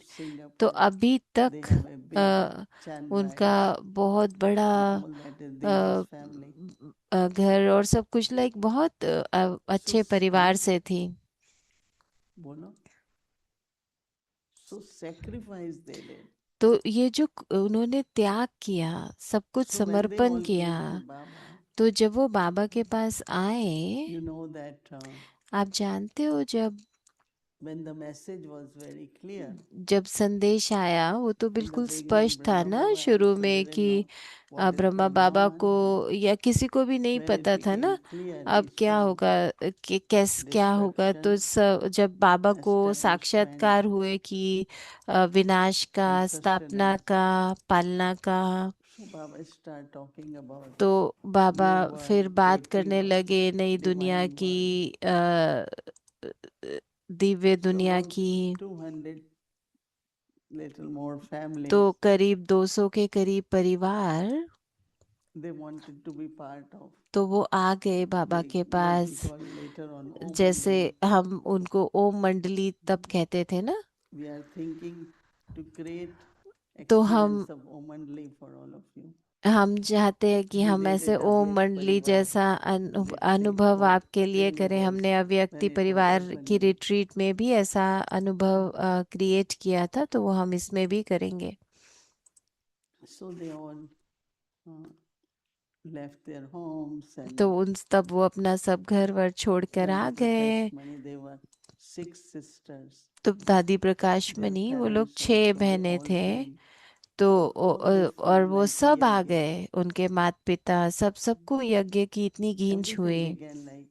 तो Singapore, अभी they तक have a big उनका Chandrai, बहुत बड़ा and all that is Didi's family. घर और सब कुछ, लाइक बहुत So, अच्छे परिवार से थी। बोलो, so sacrifice they did. तो ये जो उन्होंने त्याग किया, सब कुछ So when they समर्पण all किया, came to Baba, तो जब वो बाबा के पास आए, you know that आप जानते हो, when the message was very clear, जब संदेश आया, वो तो in the बिल्कुल beginning, स्पष्ट था Brahma ना Baba शुरू also में, didn't कि know what is Brahma going Baba on. को या किसी को भी नहीं When it पता था ना became clear, he अब क्या saw होगा, कि क्या होगा। तो जब बाबा को establishment साक्षात्कार हुए कि विनाश का, and स्थापना sustenance. का, पालना का, So Baba start talking about तो बाबा new world, फिर बात creative करने world, लगे नई दुनिया divine की, world. दिव्य So दुनिया about की। 200 little more families, तो करीब 200 के करीब परिवार, they wanted to be part of तो वो आ गए बाबा के what we pass. call later on Om जैसे Mandali. हम उनको ओम मंडली तब कहते थे ना। We are thinking to create तो experience of Om Mandali for all of you. हम चाहते हैं कि We हम did ऐसे in ओम Avyakt मंडली Parivar जैसा retreat अनुभव for आपके लिए 10 करें। years हमने अव्यक्ति when it was परिवार की opening. रिट्रीट में भी ऐसा अनुभव क्रिएट किया था, तो वो हम इसमें भी करेंगे। So they all left their homes तो and तब वो अपना सब घर वर छोड़कर आ Dadi गए। Prakash Mani, they were 6 sisters. तो दादी प्रकाश Their मनी, वो लोग parents 6 also, they बहनें all थे। came. तो So all they और felt वो like सब आ yagya. गए, उनके माता पिता सबको यज्ञ की इतनी गींज Everything हुई। began like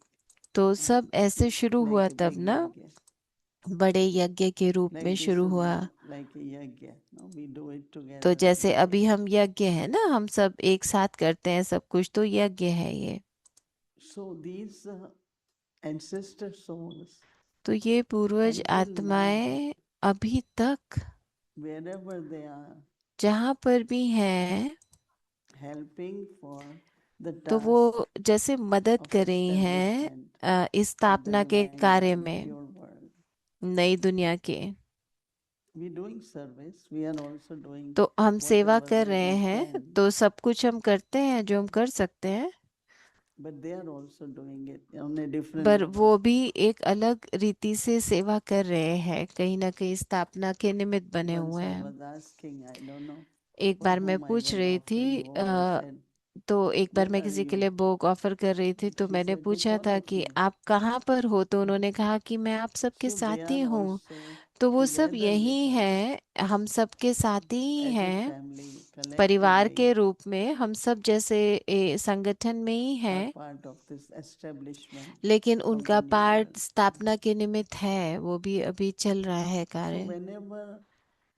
तो सब ऐसे शुरू हुआ a तब big ना, yagya. बड़े यज्ञ के रूप में Like this शुरू is हुआ। like a yagya. No, we do it तो together. जैसे like अभी a- हम यज्ञ है ना, हम सब एक साथ करते हैं सब कुछ, तो यज्ञ है ये। So these ancestor souls, तो ये पूर्वज until now, आत्माएं अभी तक wherever they are, जहाँ पर भी हैं, helping for the तो वो task जैसे मदद of कर रही हैं establishment इस of the स्थापना के divine कार्य and में, pure world. नई दुनिया के। We doing service. We are also doing तो हम सेवा whatever कर we रहे हैं, can, तो सब कुछ हम करते हैं जो हम कर सकते हैं, but they are also doing it on a different पर level. वो भी एक अलग रीति से सेवा कर रहे हैं, कहीं ना कहीं स्थापना के निमित्त बने Once हुए I हैं। was asking, I don't know एक for बार मैं whom I पूछ was रही थी offering vow. I said, तो एक बार where मैं are किसी के you? लिए भोग ऑफर कर रही थी, तो She मैंने said, with पूछा all था of कि you. आप कहाँ पर हो, तो उन्होंने कहा कि मैं आप सबके So they साथ ही are हूँ। also तो वो सब together यही with us है, हम सबके साथ ही as a हैं, family, परिवार के collectively रूप में हम सब जैसे संगठन में ही are हैं, part of this establishment लेकिन of उनका the new पार्ट world. स्थापना के निमित्त है, वो भी अभी चल रहा है So कार्य। whenever,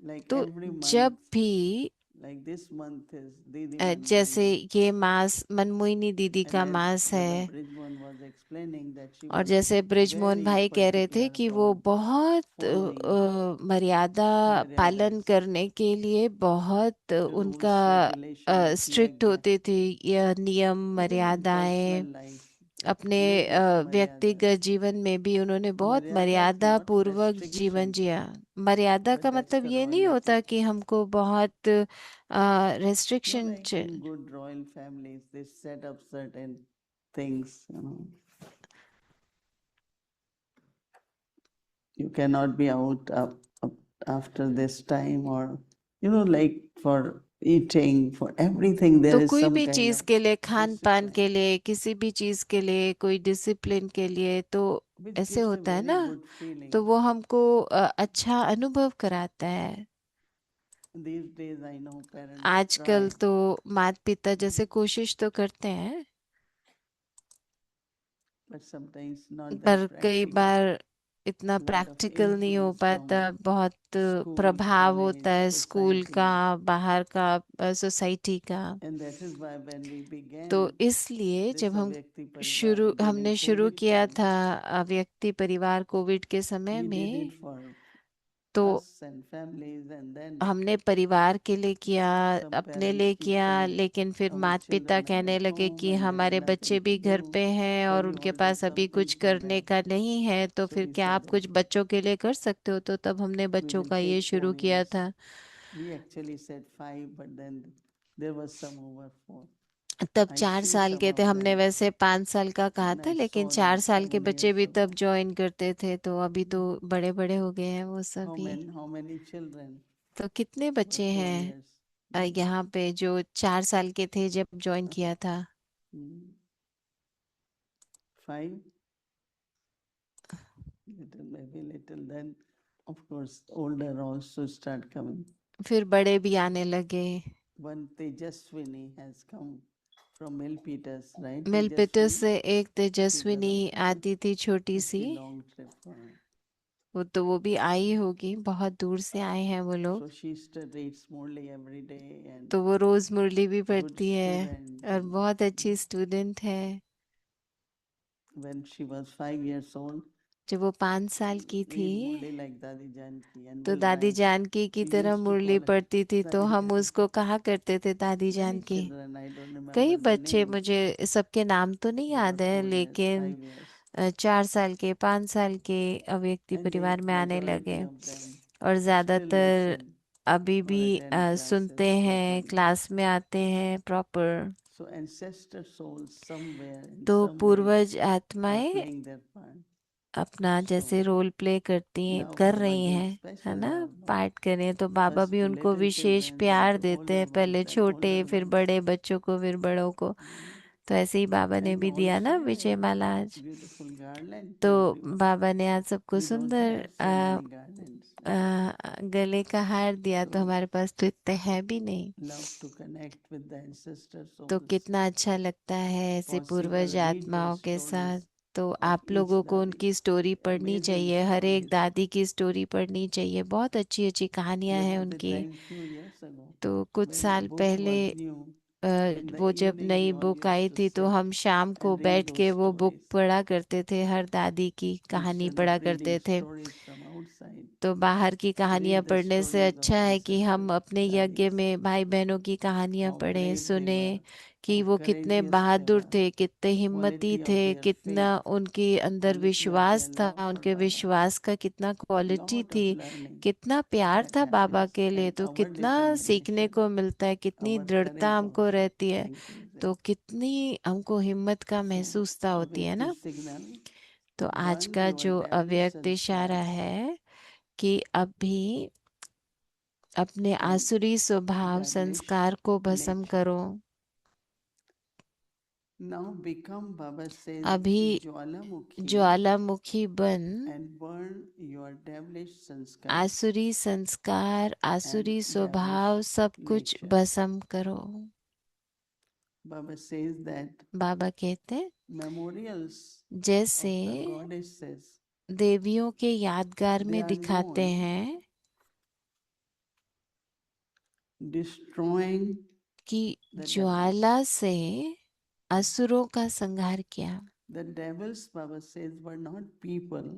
like तो every जब month, भी like this month is Didi जैसे Manmohini, ये मास मनमोहिनी दीदी and का as मास Brother है, Bridgman was explaining that she और was जैसे ब्रिजमोहन very भाई कह रहे थे particular कि वो about बहुत following मर्यादा पालन maryadas, करने के लिए बहुत उनका rules, regulation of strict yagya, होते थे, यह नियम even in मर्यादाएं। personal life. अपने There is maryadas. व्यक्तिगत जीवन में भी उन्होंने बहुत Maryada is मर्यादा not पूर्वक जीवन restriction, जिया। मर्यादा but का that's मतलब the ये नहीं royalty. होता कि हमको बहुत No, restriction. like in good royal families, they set up certain things. You cannot be out up after this time, or like for eating, for everything there तो is कोई some भी kind चीज of के लिए, खान पान discipline, के लिए, किसी भी चीज के लिए, कोई डिसिप्लिन के लिए, तो which ऐसे gives a होता है very ना, good feeling. तो वो हमको अच्छा अनुभव कराता है। These days I know parents आजकल try, तो माता पिता जैसे कोशिश तो करते हैं, but sometimes not पर that कई practical. बार इतना Lot of प्रैक्टिकल नहीं हो influence पाता, from बहुत school, प्रभाव होता college, है स्कूल का, society, बाहर का, सोसाइटी का। and that is why when we तो began इसलिए this जब हम Avyakti Parivar हमने during शुरू COVID किया time, था व्यक्ति परिवार कोविड के समय we did में, it for तो us and families, and then हमने परिवार के लिए किया, some अपने parents लिए keep किया, saying, लेकिन फिर our माता पिता children are कहने at लगे home कि and there is हमारे nothing बच्चे to भी घर do. पे हैं Can और you उनके order पास अभी something कुछ for करने them? का नहीं है, तो So फिर we क्या said आप that कुछ बच्चों के लिए कर सकते हो? तो तब हमने we बच्चों will का ये take शुरू 4 किया years. था। We actually said 5, but then there was some over 4. तब I 4 see साल some के थे, of हमने them, वैसे 5 साल का कहा and था, I लेकिन saw 4 them साल के 7 बच्चे years भी ago. तब ज्वाइन करते थे, तो अभी तो बड़े बड़े हो गए हैं वो सभी। How many children तो कितने for बच्चे 4 हैं years? यहाँ पे जो 4 साल के थे जब ज्वाइन किया था? 5? Little, maybe little. Then, of course, older also start coming. फिर बड़े भी आने लगे। One Tejaswini has come from Milpitas, right? मिलपिटर Tejaswini, से एक she's तेजस्विनी around. आती थी, छोटी It's C. a long trip for her. वो भी आई होगी, बहुत दूर से आए हैं वो लोग। So she reads Murli every day and तो वो रोज मुरली भी good पढ़ती है student. और And बहुत अच्छी स्टूडेंट है। when she was 5 years old, जब वो 5 साल की read थी, Murli like Dadi Janki and तो will दादी write. जानकी की We तरह used to Murali call her पढ़ती थी, तो Dadi हम Janki. उसको कहा करते थे दादी Many Janaki. children, I don't कई remember the बच्चे, name. मुझे सबके नाम तो नहीं They were याद है, 4 years, लेकिन 5 years. 4 साल के, 5 साल के अव्यक्ति And they, परिवार में आने majority लगे, of them और still ज्यादातर listen अभी or भी attend सुनते classes हैं, properly. क्लास में आते हैं proper. So ancestor souls somewhere in तो some way पूर्वज are आत्माएं playing their part. अपना जैसे So रोल प्ले करती हैं, now कर रही Babaji हैं, है special ना, love, no? पार्ट करें, तो बाबा First भी to उनको little विशेष children, then प्यार to देते हैं, older पहले ones, then छोटे, older फिर ones. बड़े बच्चों को, फिर बड़ों को। तो ऐसे ही बाबा ने And भी दिया ना also विजय a माला आज। beautiful garland तो to everyone. बाबा ने आज सबको We don't सुंदर have so many garlands. गले का हार दिया, तो So हमारे पास तो इतने है भी नहीं। love to connect with the ancestor तो souls. कितना अच्छा लगता है ऐसे Possible पूर्वज read their आत्माओं के साथ। stories. तो तो of आप each लोगों को Dadi. उनकी स्टोरी पढ़नी Amazing चाहिए, हर एक stories. दादी की स्टोरी पढ़नी चाहिए, बहुत अच्छी अच्छी कहानियां हैं That was the उनकी। time few years ago तो कुछ when the साल book पहले was new. In the वो जब evening, नई we all book used I to थी तो sit हम शाम को and read बैठ those के वो बुक stories पढ़ा करते थे, हर दादी की कहानी instead पढ़ा of reading करते थे। stories from outside. तो बाहर की कहानियां Read the पढ़ने से stories of अच्छा है कि हम अपने यज्ञ daddies, में भाई बहनों की कहानियां how पढ़ें, brave they सुने were, कि how वो कितने courageous they बहादुर were, थे, कितने the हिम्मती quality of थे, their कितना faith, उनके अंदर quality of विश्वास their था, love for उनके Baba. विश्वास का कितना क्वालिटी Lot of थी, learning कितना प्यार that था बाबा happens के लिए, and तो our कितना सीखने determination, को मिलता है, कितनी our दृढ़ता courage हमको also रहती है, तो increases. कितनी हमको हिम्मत का So महसूसता होती है with ना। this signal, तो to आज burn का your जो devilish अव्यक्त इशारा sanskars है कि अभी अपने and आसुरी स्वभाव devilish संस्कार को भस्म nature. करो। Now become, Baba says, अभी ज्वालामुखी ज्वालामुखी बन and burn your devilish sanskars आसुरी संस्कार, and आसुरी स्वभाव devilish सब कुछ nature. भस्म करो। Baba says that बाबा कहते हैं memorials जैसे of the goddesses, देवियों के यादगार they में are दिखाते known हैं destroying कि the devils. ज्वाला से असुरों का संहार किया। The devils, Baba says, were not people,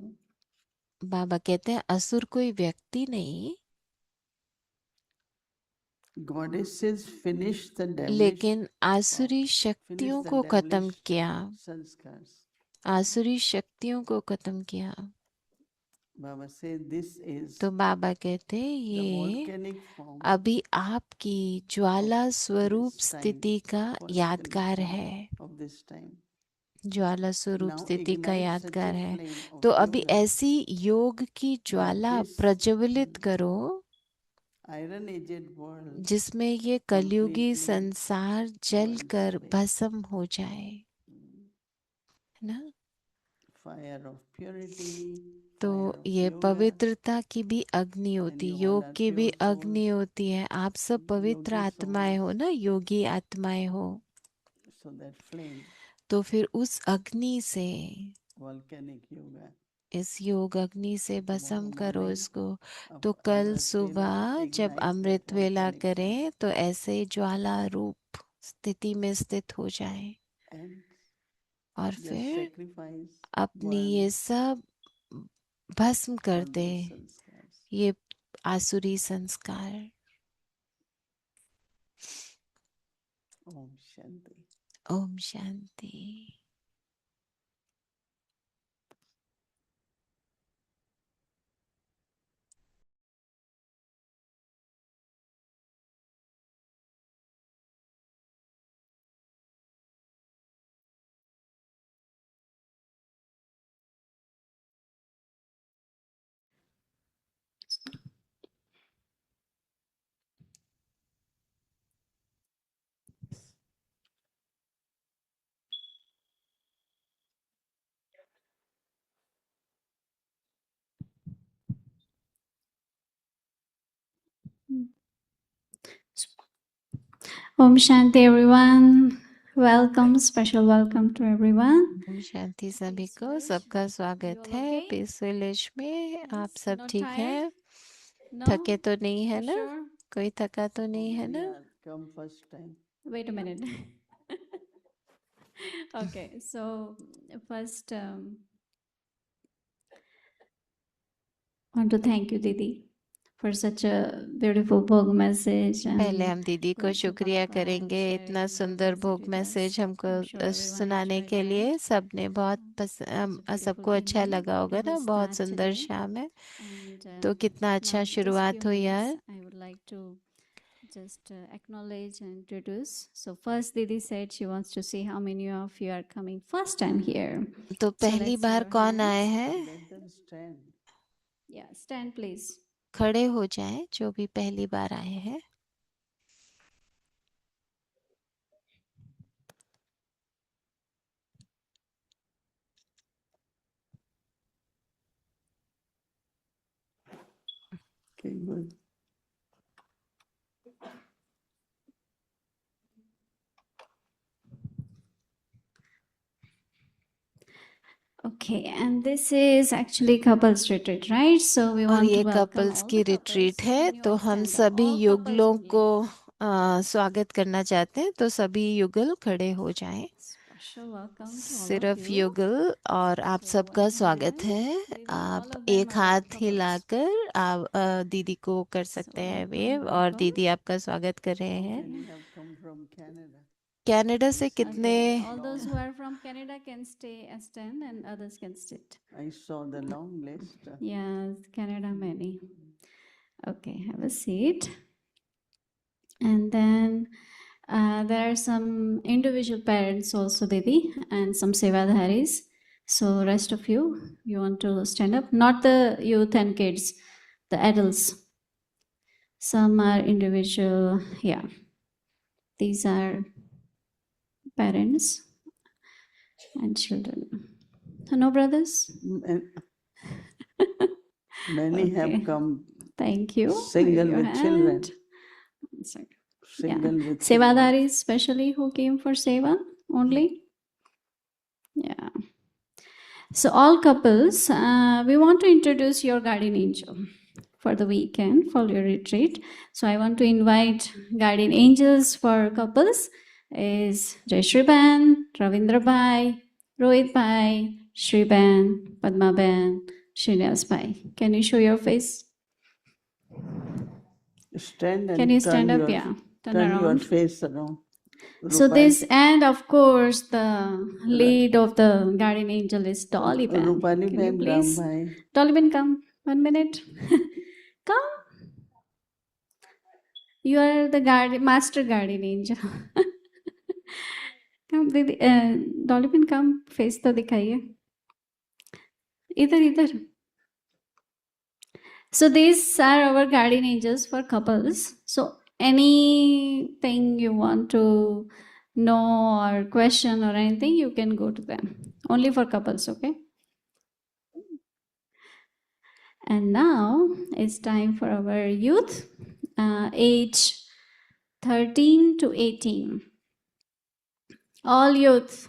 बाबा कहते हैं असुर कोई व्यक्ति नहीं, goddesses finished the devilish लेकिन आसुरी finished शक्तियों the को खत्म devilish किया, sanskars. आसुरी शक्तियों को खत्म किया। Baba says this is तो बाबा कहते हैं the ये volcanic form अभी आपकी ज्वाला of स्वरूप this time, स्थिति का volcanic यादगार form है, of this time. ज्वाला स्वरूप Now स्थिति का ignite such यादगार a है। flame of तो अभी yoga ऐसी योग की that ज्वाला this प्रज्वलित करो iron aged world जिसमें ये कलयुगी completely संसार burns जलकर away. भस्म हो जाए, है ना। Fire of purity, तो fire of ये yoga, पवित्रता की भी अग्नि and होती, you all योग are की भी pure अग्नि souls, होती है। आप सब पवित्र yogi आत्माएं हो souls. ना, योगी आत्माएं हो। So that flame, तो फिर उस अग्नि से, volcanic yoga, इस योग अग्नि से tomorrow भस्म करो morning इसको। of तो कल Amrit Vela, सुबह जब ignite that अमृत वेला volcanic flame करें तो ऐसे ज्वाला रूप स्थिति में स्थित हो जाएं, and और just फिर sacrifice, अपनी burn ये सब भस्म कर all दे, those sanskars. ये आसुरी संस्कार। Om Shanti. Om Shanti. Om Shanti, everyone. Welcome, special welcome to everyone. Om Shanti सभी को, सबका स्वागत है पीस विलेज में। आप सब ठीक हैं? थके तो नहीं है ना? कोई थका तो नहीं है ना? Yeah, come first time. Wait a minute. Okay, so first, want to thank you, Didi, for such a beautiful book message. पहले And हम दीदी को to शुक्रिया Papa करेंगे sharing इतना the सुंदर message भोग with मैसेज us. हमको I'm sure everyone सुनाने enjoyed के that. लिए। सबने बहुत It's a beautiful सबको अच्छा evening, लगा होगा ना, beautiful बहुत start सुंदर today. शाम है। And तो कितना now, अच्छा just few शुरुआत हुई minutes, यार। I would like to just acknowledge and introduce. So first, Didi said she wants to see how many of you are coming first time here. तो So पहली let's see bar your कौन आए hands. हैं? Let them stand. Yeah, stand please. खड़े हो जाएं जो भी पहली बार आए हैं। Okay, good. Okay, and this is actually couples retreat, right? So we और want to ये welcome कपल्स all की the रिट्रीट couples. है, Can you तो all हम stand up? सभी All couples युगलों only. को स्वागत करना चाहते हैं, तो सभी युगल खड़े हो जाएं। Special welcome to all of सिर्फ you. युगल और आप So सबका and स्वागत then है। Didi, all आप of them एक are like हाथ couples. हिलाकर आप दीदी को कर सकते So हैं welcome, वेव, और welcome. दीदी आपका स्वागत कर रहे हैं। Many have come from Canada. Canada से कितने Okay, all those who are from Canada can stay and stand, and others can sit. I saw the long list. Yes, Canada many. Okay, have a seat. And then there are some individual parents also, Didi, and some Sevadharis. So rest of you, you want to stand up? Not the youth and kids, the adults. Some are individual, yeah. These are parents and children. No brothers? And many Okay. have come Thank you. single Raise your with children. hand. One second. Single with children. Sevadaris, especially who came for Seva only. Yeah. So, all couples, we want to introduce your guardian angel for the weekend, for your retreat. So, I want to invite guardian angels for couples is Jai Shriban, Ravindra Bhai, Rohit Bhai, Shriban, Padma Ben, Srinivas Bhai. Can you show your face? Stand and Can you turn stand up? your, Yeah. Turn turn your around. face around. So Rupai- this, and of course, the lead of the guardian angel is Dolly Ben. Rupali Can you Ben, please? Rambhai. Dolly Ben, come. 1 minute. Come. You are the guardian, master guardian angel. Come, Didi. Dolly Ben, come. Face तो दिखाइए. इधर इधर. So these are our guardian angels for couples. So anything you want to know or question or anything, you can go to them. Only for couples, okay? And now it's time for our youth, age 13 to 18. All youth.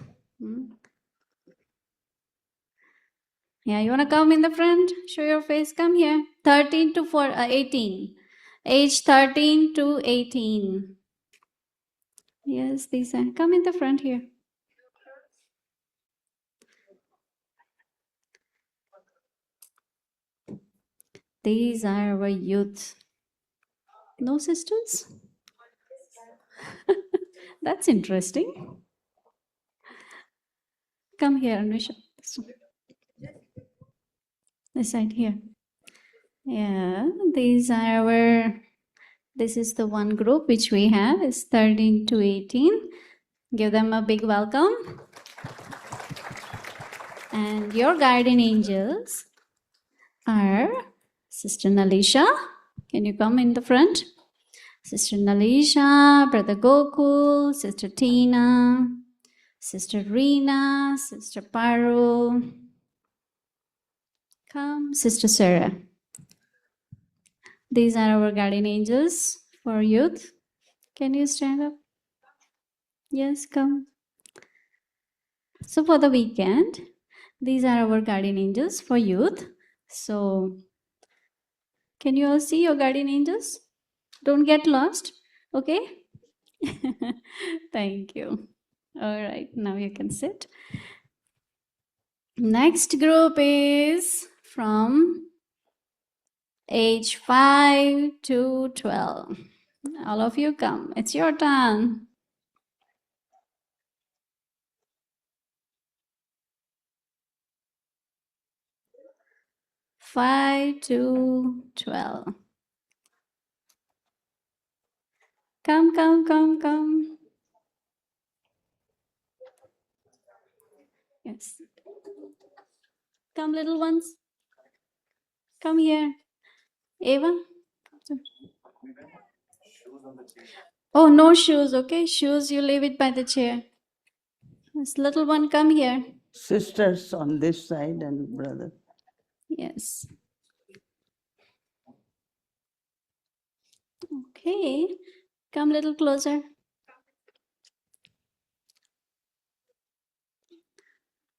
Yeah, you want to come in the front? Show your face. Come here. 13 to 18. Age 13 to 18. Yes, these are. Come in the front here. These are our youth. No sisters? That's interesting. Come here, Anusha. This side here. Yeah, these are our, this is the one group which we have, is 13 to 18. Give them a big welcome. And your guardian angels are Sister Nalisha. Can you come in the front? Sister Nalisha, Brother Gokul, Sister Tina, Sister Reena, Sister Paru. Come, Sister Sarah. These are our guardian angels for youth. Can you stand up? Yes, come. So for the weekend, these are our guardian angels for youth. So can you all see your guardian angels? Don't get lost, okay? Thank you. All right, now you can sit. Next group is from age 5 to 12. All of you come. It's your turn. Five to 12. Come, come, come, come. Yes. Come, little ones. Come here. Ava? Oh, no shoes, okay? Shoes, you leave it by the chair. This little one, come here. Sisters on this side and brother. Yes. Okay. Come little closer.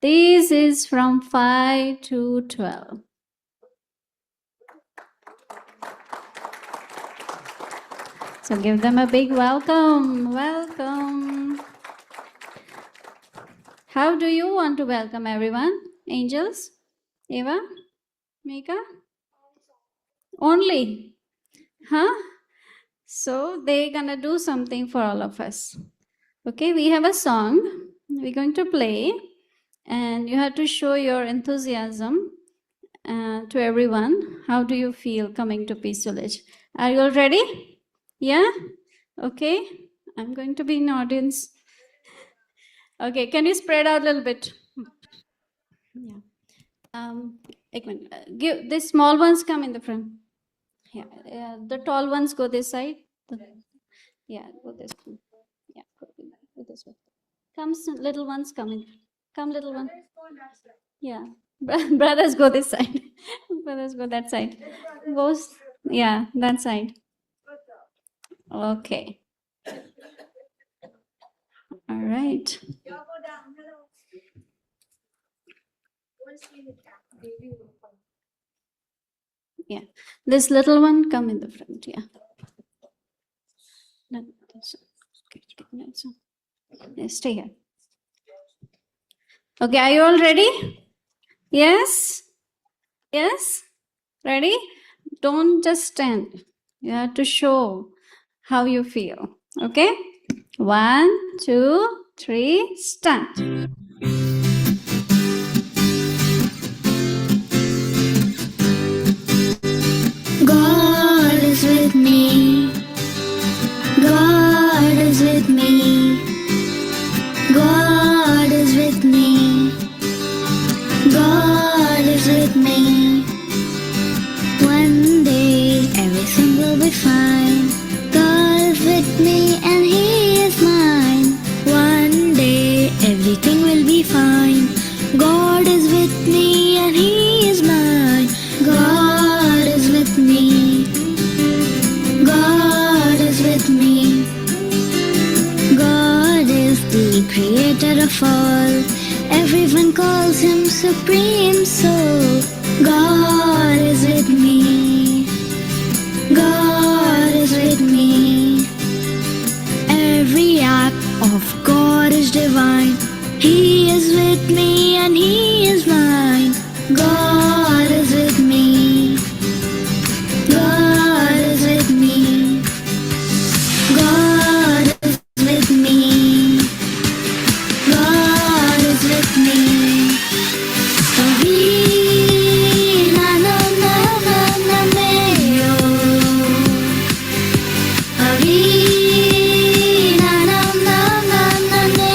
This is from 5 to 12. So give them a big welcome. Welcome. How do you want to welcome everyone? Angels? Eva? Mika? Only? Huh? So they're gonna do something for all of us. Okay, we have a song we're going to play, and you have to show your enthusiasm to everyone. How do you feel coming to Peace Village? Are you all ready? Yeah? Okay. I'm going to be in audience. Okay, can you spread out a little bit? Yeah. Ek minute. Give the small ones come in the front. Yeah. The tall ones go this side. Yeah, go this way. Yeah, go this way. Come, little ones, come in. Come, little one. Yeah. Brothers go this side. Brothers go that side. Goes, yeah, that side. Okay. All right. Yeah. This little one, come in the front. Yeah. No, that's okay. That's yeah, stay here. Okay, are you all ready? Yes? Yes? Ready? Don't just stand. You have to show how you feel. Okay? 1, 2, 3, start. God is with me. God is with me. God is with me. God is with me. One day everything will be fine. God is with me and He is mine. One day everything will be fine. God is with me and He is mine. God is with me. God is with me. God is the creator of all. Everyone calls Him supreme soul. God is with me. God is with me. Every act of God is divine. He is with me and He is mine. God is with me. God is with me. God is with me. God is with me. Na na na na na me yo. Na na na na na me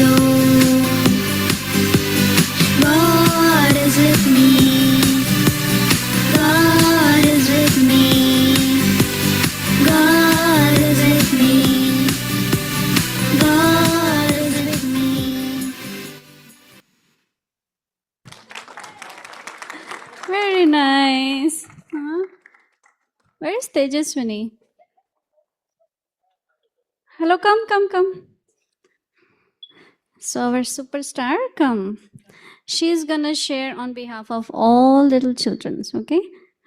yo. God is with me. God is with me. God is with me. God is with me. Very nice. Huh? Where is Tejaswini? Hello, come. So our superstar, come. She's gonna share on behalf of all little children, okay?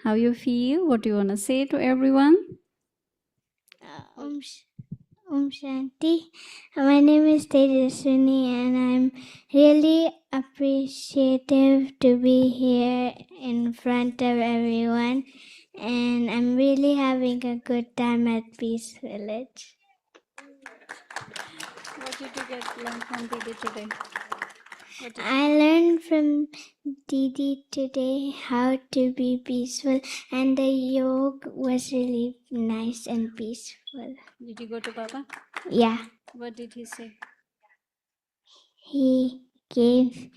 How you feel, what you wanna say to everyone? Om Shanti. My name is Tejaswini and I'm really appreciative to be here in front of everyone, and I'm really having a good time at Peace Village. What did you learn from Didi today? I learned from Didi today how to be peaceful, and the yoga was really nice and peaceful. Did you go to Baba? Yeah, What did he say? he gave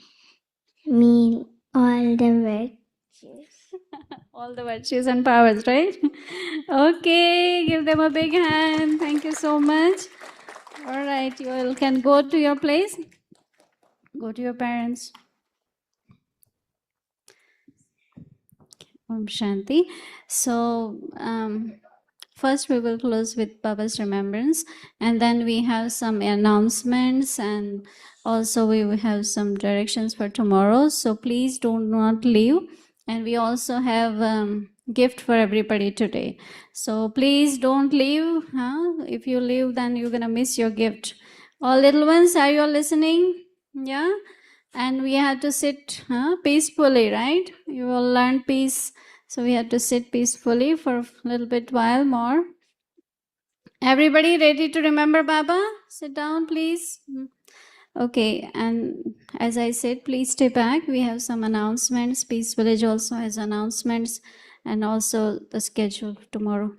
me all the virtues. All the virtues and powers, right? Okay, give them a big hand. Thank you so much. All right, you all can go to your place. Go to your parents. Om Shanti. So, First, we will close with Baba's remembrance, and then we have some announcements, and also we will have some directions for tomorrow. So please do not leave. And we also have gift for everybody today. So please don't leave. If you leave, then you're gonna miss your gift. All little ones, are you all listening? Yeah. And we had to sit peacefully, right? You will learn peace. So we had to sit peacefully for a little bit while more. Everybody ready to remember Baba? Sit down, please. Okay, and as I said, please stay back. We have some announcements. Peace Village also has announcements, and also the schedule for tomorrow.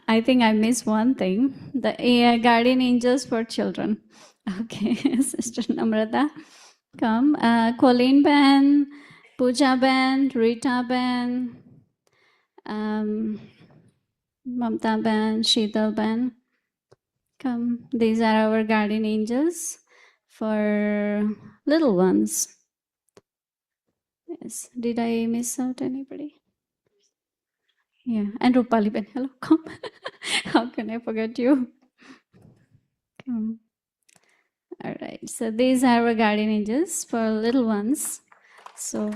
I think I missed one thing. The guardian angels for children. Okay, Sister Namrata, come. Colleen Ben, Pooja Ben, Rita Ben, Mamta Ben, Sheetal Ben. Come. These are our guardian angels for little ones. Yes. Did I miss out anybody? Yeah. And Rupali Ben. Hello. Come. How can I forget you? Come. All right. So these are our guardian angels for little ones. So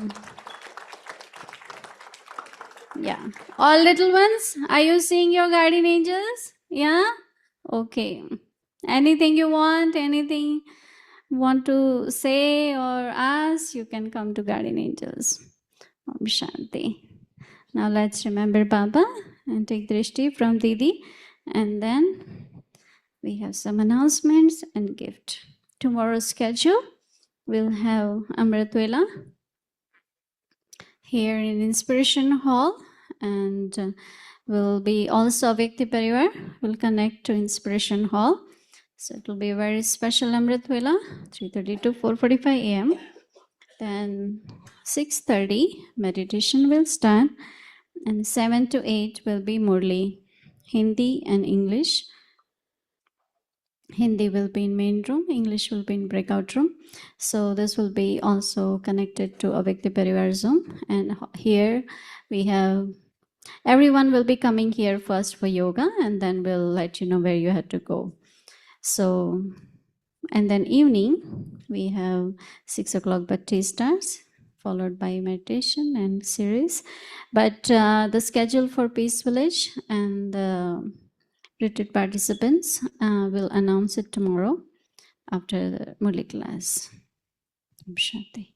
yeah. All little ones, are you seeing your guardian angels? Yeah? Okay. Anything you want, anything want to say or ask, you can come to guardian angels. Om Shanti. Now let's remember Baba and take drishti from Didi, and then we have some announcements and gift. Tomorrow's schedule, we'll have Amrit Vela here in Inspiration Hall, and will be also Vyakti Parivar will connect to Inspiration Hall. So it will be a very special Amrit Vela, 3:30 to 4:45 a.m. Then 6:30 meditation will start, and 7 to 8 will be Murli, Hindi and English. Hindi will be in main room, English will be in breakout room. So this will be also connected to Avyakti Parivar Zoom. And here we have, everyone will be coming here first for yoga, and then we'll let you know where you had to go. So, and then evening, we have 6 o'clock Bhakti starts, followed by meditation and series. But the schedule for Peace Village and the retreat participants will announce it tomorrow after the Murli class. Om Shanti.